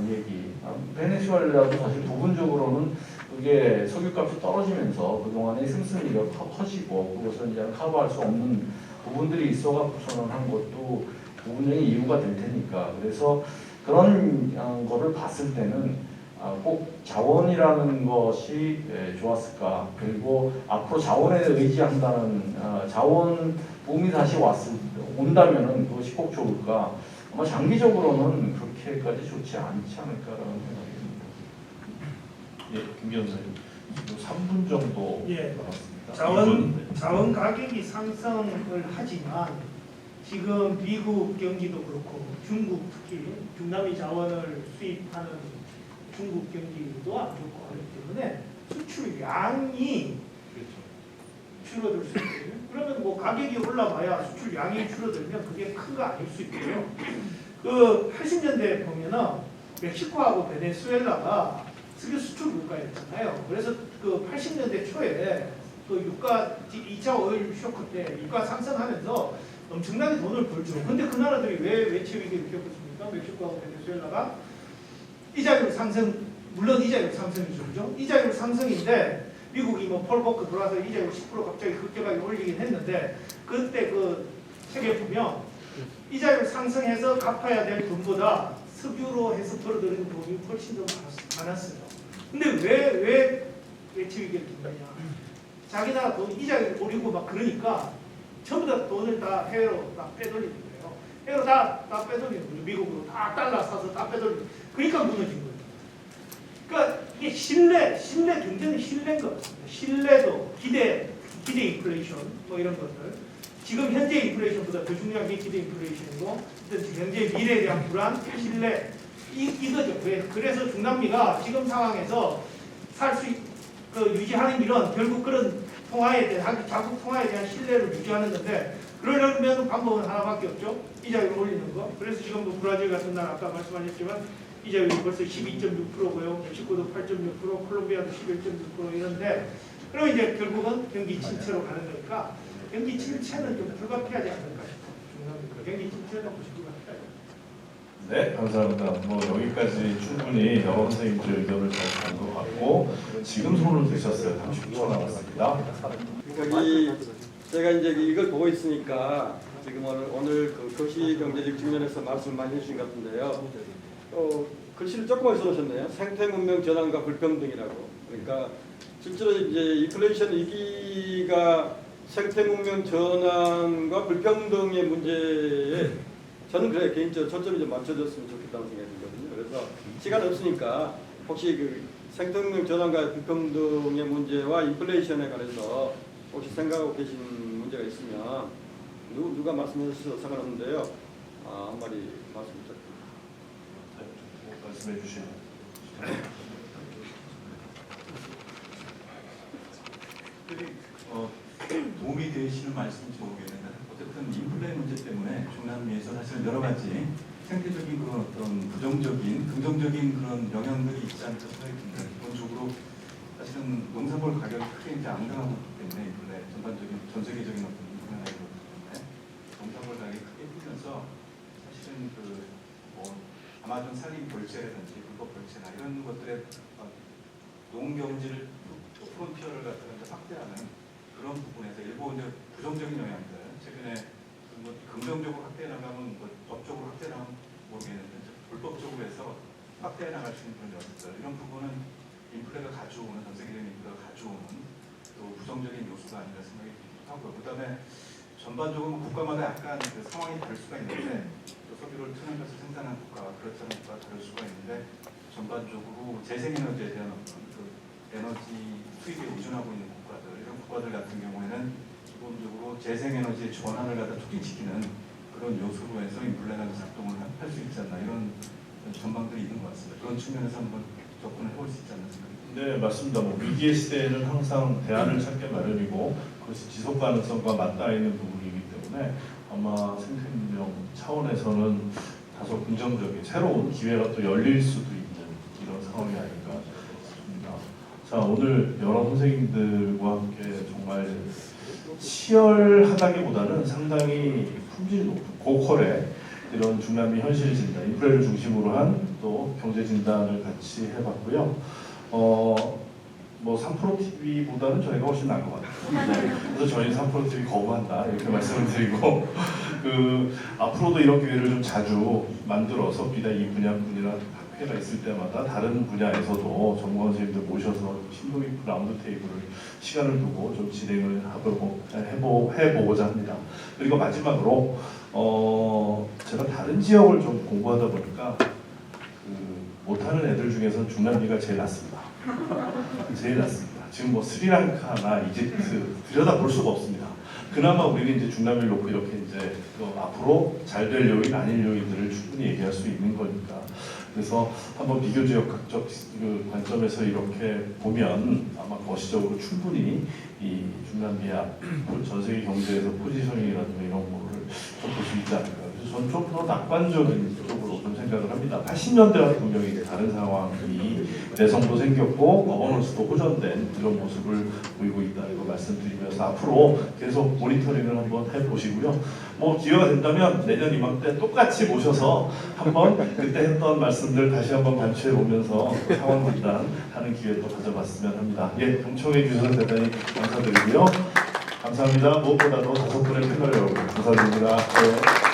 [SPEAKER 5] 얘기. 베네수엘라도 사실 부분적으로는 그게 석유값이 떨어지면서 그동안의 씀씀이가 커지고 그것을 이제 커버할 수 없는 부분들이 있어갖고서는 한 것도 부분적인 이유가 될 테니까. 그래서 그런 거를 봤을 때는 꼭 자원이라는 것이 좋았을까. 그리고 앞으로 자원에 의지한다는 자원 붐이 다시 온다면은 그것이 꼭 좋을까. 아마 장기적으로는 그렇게까지 좋지 않지 않을까라는 생각입니다.
[SPEAKER 2] 예, 김기현 선생님. 3분 정도
[SPEAKER 3] 예.
[SPEAKER 2] 남았습니다.
[SPEAKER 3] 자원 가격이 상승을 하지만 지금 미국 경기도 그렇고 중국 특히 중남미 자원을 수입하는 중국 경기도 안 좋고 하기 때문에 수출량이 줄어들 수 있거든요. 그러면 뭐 가격이 올라가야 수출량이 줄어들면 그게 큰 거 아닐 수 있고요. 그 80년대 보면은 멕시코하고 베네수엘라가 석유 수출 국가였잖아요. 그래서 그 80년대 초에 그 유가 2차 오일 쇼크 때 유가 상승하면서 엄청나게 돈을 벌죠. 근데 그 나라들이 왜 외채 위기를 겪었습니까? 멕시코하고 베네수엘라가 이자율 상승, 물론 이자율 상승이죠. 그죠? 이자율 상승인데 미국이 뭐 폴 보크 들어와서 이자율 10% 갑자기 급격하게 올리긴 했는데 그때 그 책에 보면 이자율 상승해서 갚아야 될 돈보다 석유로 해서 벌어들이는 돈이 훨씬 더 많았어요. 근데 왜 외채 위기를 겪느냐? 자기 나라 돈 이자율 오르고 막 그러니까 전부 다 돈을 다 해외로 다 빼돌리는 거예요. 해외로 다 빼돌리는 거죠. 미국으로 다 달러 사서 다 빼돌리는 거예요. 그러니까 무너진 거예요. 그러니까 이게 신뢰 경제는 신뢰인 것 같습니다. 신뢰도 기대 인플레이션 뭐 이런 것들. 지금 현재 인플레이션보다 더 중요한 게 기대 인플레이션이고 어떤 경제 미래에 대한 불안, 신뢰 이거죠. 그래서 중남미가 지금 상황에서 유지하는 길은 결국 그런 자국 통화에 대한 신뢰를 유지하는 건데 그러려면 방법은 하나밖에 없죠. 이자율을 올리는 거. 그래서 지금 뭐 브라질 같은 나라 아까 말씀하셨지만 이자율이 벌써 12.6%고요. 멕시코도 8.6%, 콜롬비아도 11.6% 이런데 그러면 이제 결국은 경기 침체로 가는 거니까 경기 침체는 좀 불가피하지 않을까 싶어요. 경기 침체는 불가피하죠.
[SPEAKER 2] 네, 감사합니다. 뭐 여기까지 충분히 여러 선생님들 의견을 잘 본 것 같고 지금 손을 드셨어요. 30초 남았습니다.
[SPEAKER 8] 그러니까 제가 이제 이걸 보고 있으니까 지금 오늘 그 거시 경제적 측면에서 말씀을 많이 해주신 것 같은데요. 글씨를 조금만 써놓으셨네요. 생태 문명 전환과 불평등이라고. 그러니까 실제로 이제 인플레이션 위기가 생태 문명 전환과 불평등의 문제에 저는 그래 개인적으로 초점이 좀 맞춰졌으면 좋겠다는 생각이 들거든요. 그래서 시간 없으니까 혹시 그 생태 문명 전환과 불평등의 문제와 인플레이션에 관해서 혹시 생각하고 계신 문제가 있으면 누가 말씀해 주셔도 상관없는데요. 한마디 말씀 부탁드립니다.
[SPEAKER 2] 말씀해 주시면.
[SPEAKER 1] 도움이 되시는 말씀인지 모르겠는데 어쨌든 인플레 문제 때문에 중남미에서 사실 여러 가지 생태적인 그런 어떤 부정적인, 긍정적인 그런 영향들이 있지 않을까 생각이 듭니다. 기본적으로 사실은 농산물 가격이 크게 이제 앙등하고 있기 때문에 인플레 전반적인 전 세계적인 어떤 인플레가 있기 때문에 농산물 가격이 크게 뛰면서 사실은 아마존 산림 결제라든지 불법 결제나 이런 것들의 농경지를 프론티어를 갖다가 확대하는 그런 부분에서 일부 이제 부정적인 영향들 최근에 뭐 긍정적으로 확대해 나가면 뭐 법적으로 확대해 나가면 모르겠는데 불법적으로 해서 확대해 나갈 수 있는 그런 것들 이런 부분은 인플레가 가져오는 전 세계적인 인플레가 가져오는 또 부정적인 요소가 아닌가 생각이 하고요. 그다음에 전반적으로 국가마다 약간 그 상황이 다를 수가 있는데 또 석유를 트내면서 생산한 국가와 그렇지 않은 국가가 다를 수가 있는데 전반적으로 재생에너지에 대한 어떤 그 에너지 수입에 의존하고 있는 국가들 이런 국가들 같은 경우에는 기본적으로 재생에너지의 전환을 갖다 촉진시키는 그런 요소로 해서 인플레가 작동을 할 수 있지 않나 이런 전망들이 있는 것 같습니다. 그런 측면에서 한번 접근을 해볼 수 있지 않나 생각합니다.
[SPEAKER 2] 네, 맞습니다. 뭐 위기의 시대에는 항상 대안을 찾게 마련이고 그것이 지속 가능성과 맞닿아 있는 부분이기 때문에 아마 생태문명 차원에서는 다소 긍정적인 새로운 기회가 또 열릴 수도 있는 이런 상황이 아닌가 싶습니다. 자, 오늘 여러 선생님들과 함께 정말 치열하다기보다는 상당히 품질 높은 고퀄의 이런 중남미 현실 진단, 인플레를 중심으로 한 또 경제 진단을 같이 해봤고요. 뭐 3프로TV보다는 저희가 훨씬 나은 것 같아요. 네. 그래서 저희는 3프로TV 거부한다 이렇게 말씀을 드리고 앞으로도 이런 기회를 좀 자주 만들어서 비단 이 분야뿐이나 학회가 있을 때마다 다른 분야에서도 전문가 선생님들 모셔서 심도 깊은 라운드 테이블을 시간을 두고 좀 진행을 해보고자 합니다. 그리고 마지막으로 제가 다른 지역을 좀 공부하다 보니까 못하는 애들 중에서는 중남미가 제일 낫습니다. 제일 낫습니다. 지금 뭐 스리랑카나 이집트 들여다볼 수가 없습니다. 그나마 우리는 이제 중남미를 놓고 이렇게 이제 앞으로 잘 될 요인 아닐 요인들을 충분히 얘기할 수 있는 거니까 그래서 한번 비교지역학적 관점에서 이렇게 보면 아마 거시적으로 충분히 이 중남미야 전 세계 경제에서 포지셔닝이라든가 이런 거를 좀 볼 수 있지 않을까. 그래서 저는 좀 더 낙관적인 쪽으로 좀 생각을 합니다. 80년대와 분명히 이제 다른 상황이 내성도 생겼고 거버넌스도 호전된 이런 모습을 보이고 있다는 거 말씀드리면서 앞으로 계속 모니터링을 한번 해보시고요. 뭐 기회가 된다면 내년 이맘때 똑같이 모셔서 한번 그때 했던 말씀들 다시 한번 반추해 보면서 상황 진단하는 기회도 가져봤으면 합니다. 예, 경청해 주셔서 대단히 감사드리고요. 감사합니다. 무엇보다도 5분의 패널 여러분 감사드립니다. 네.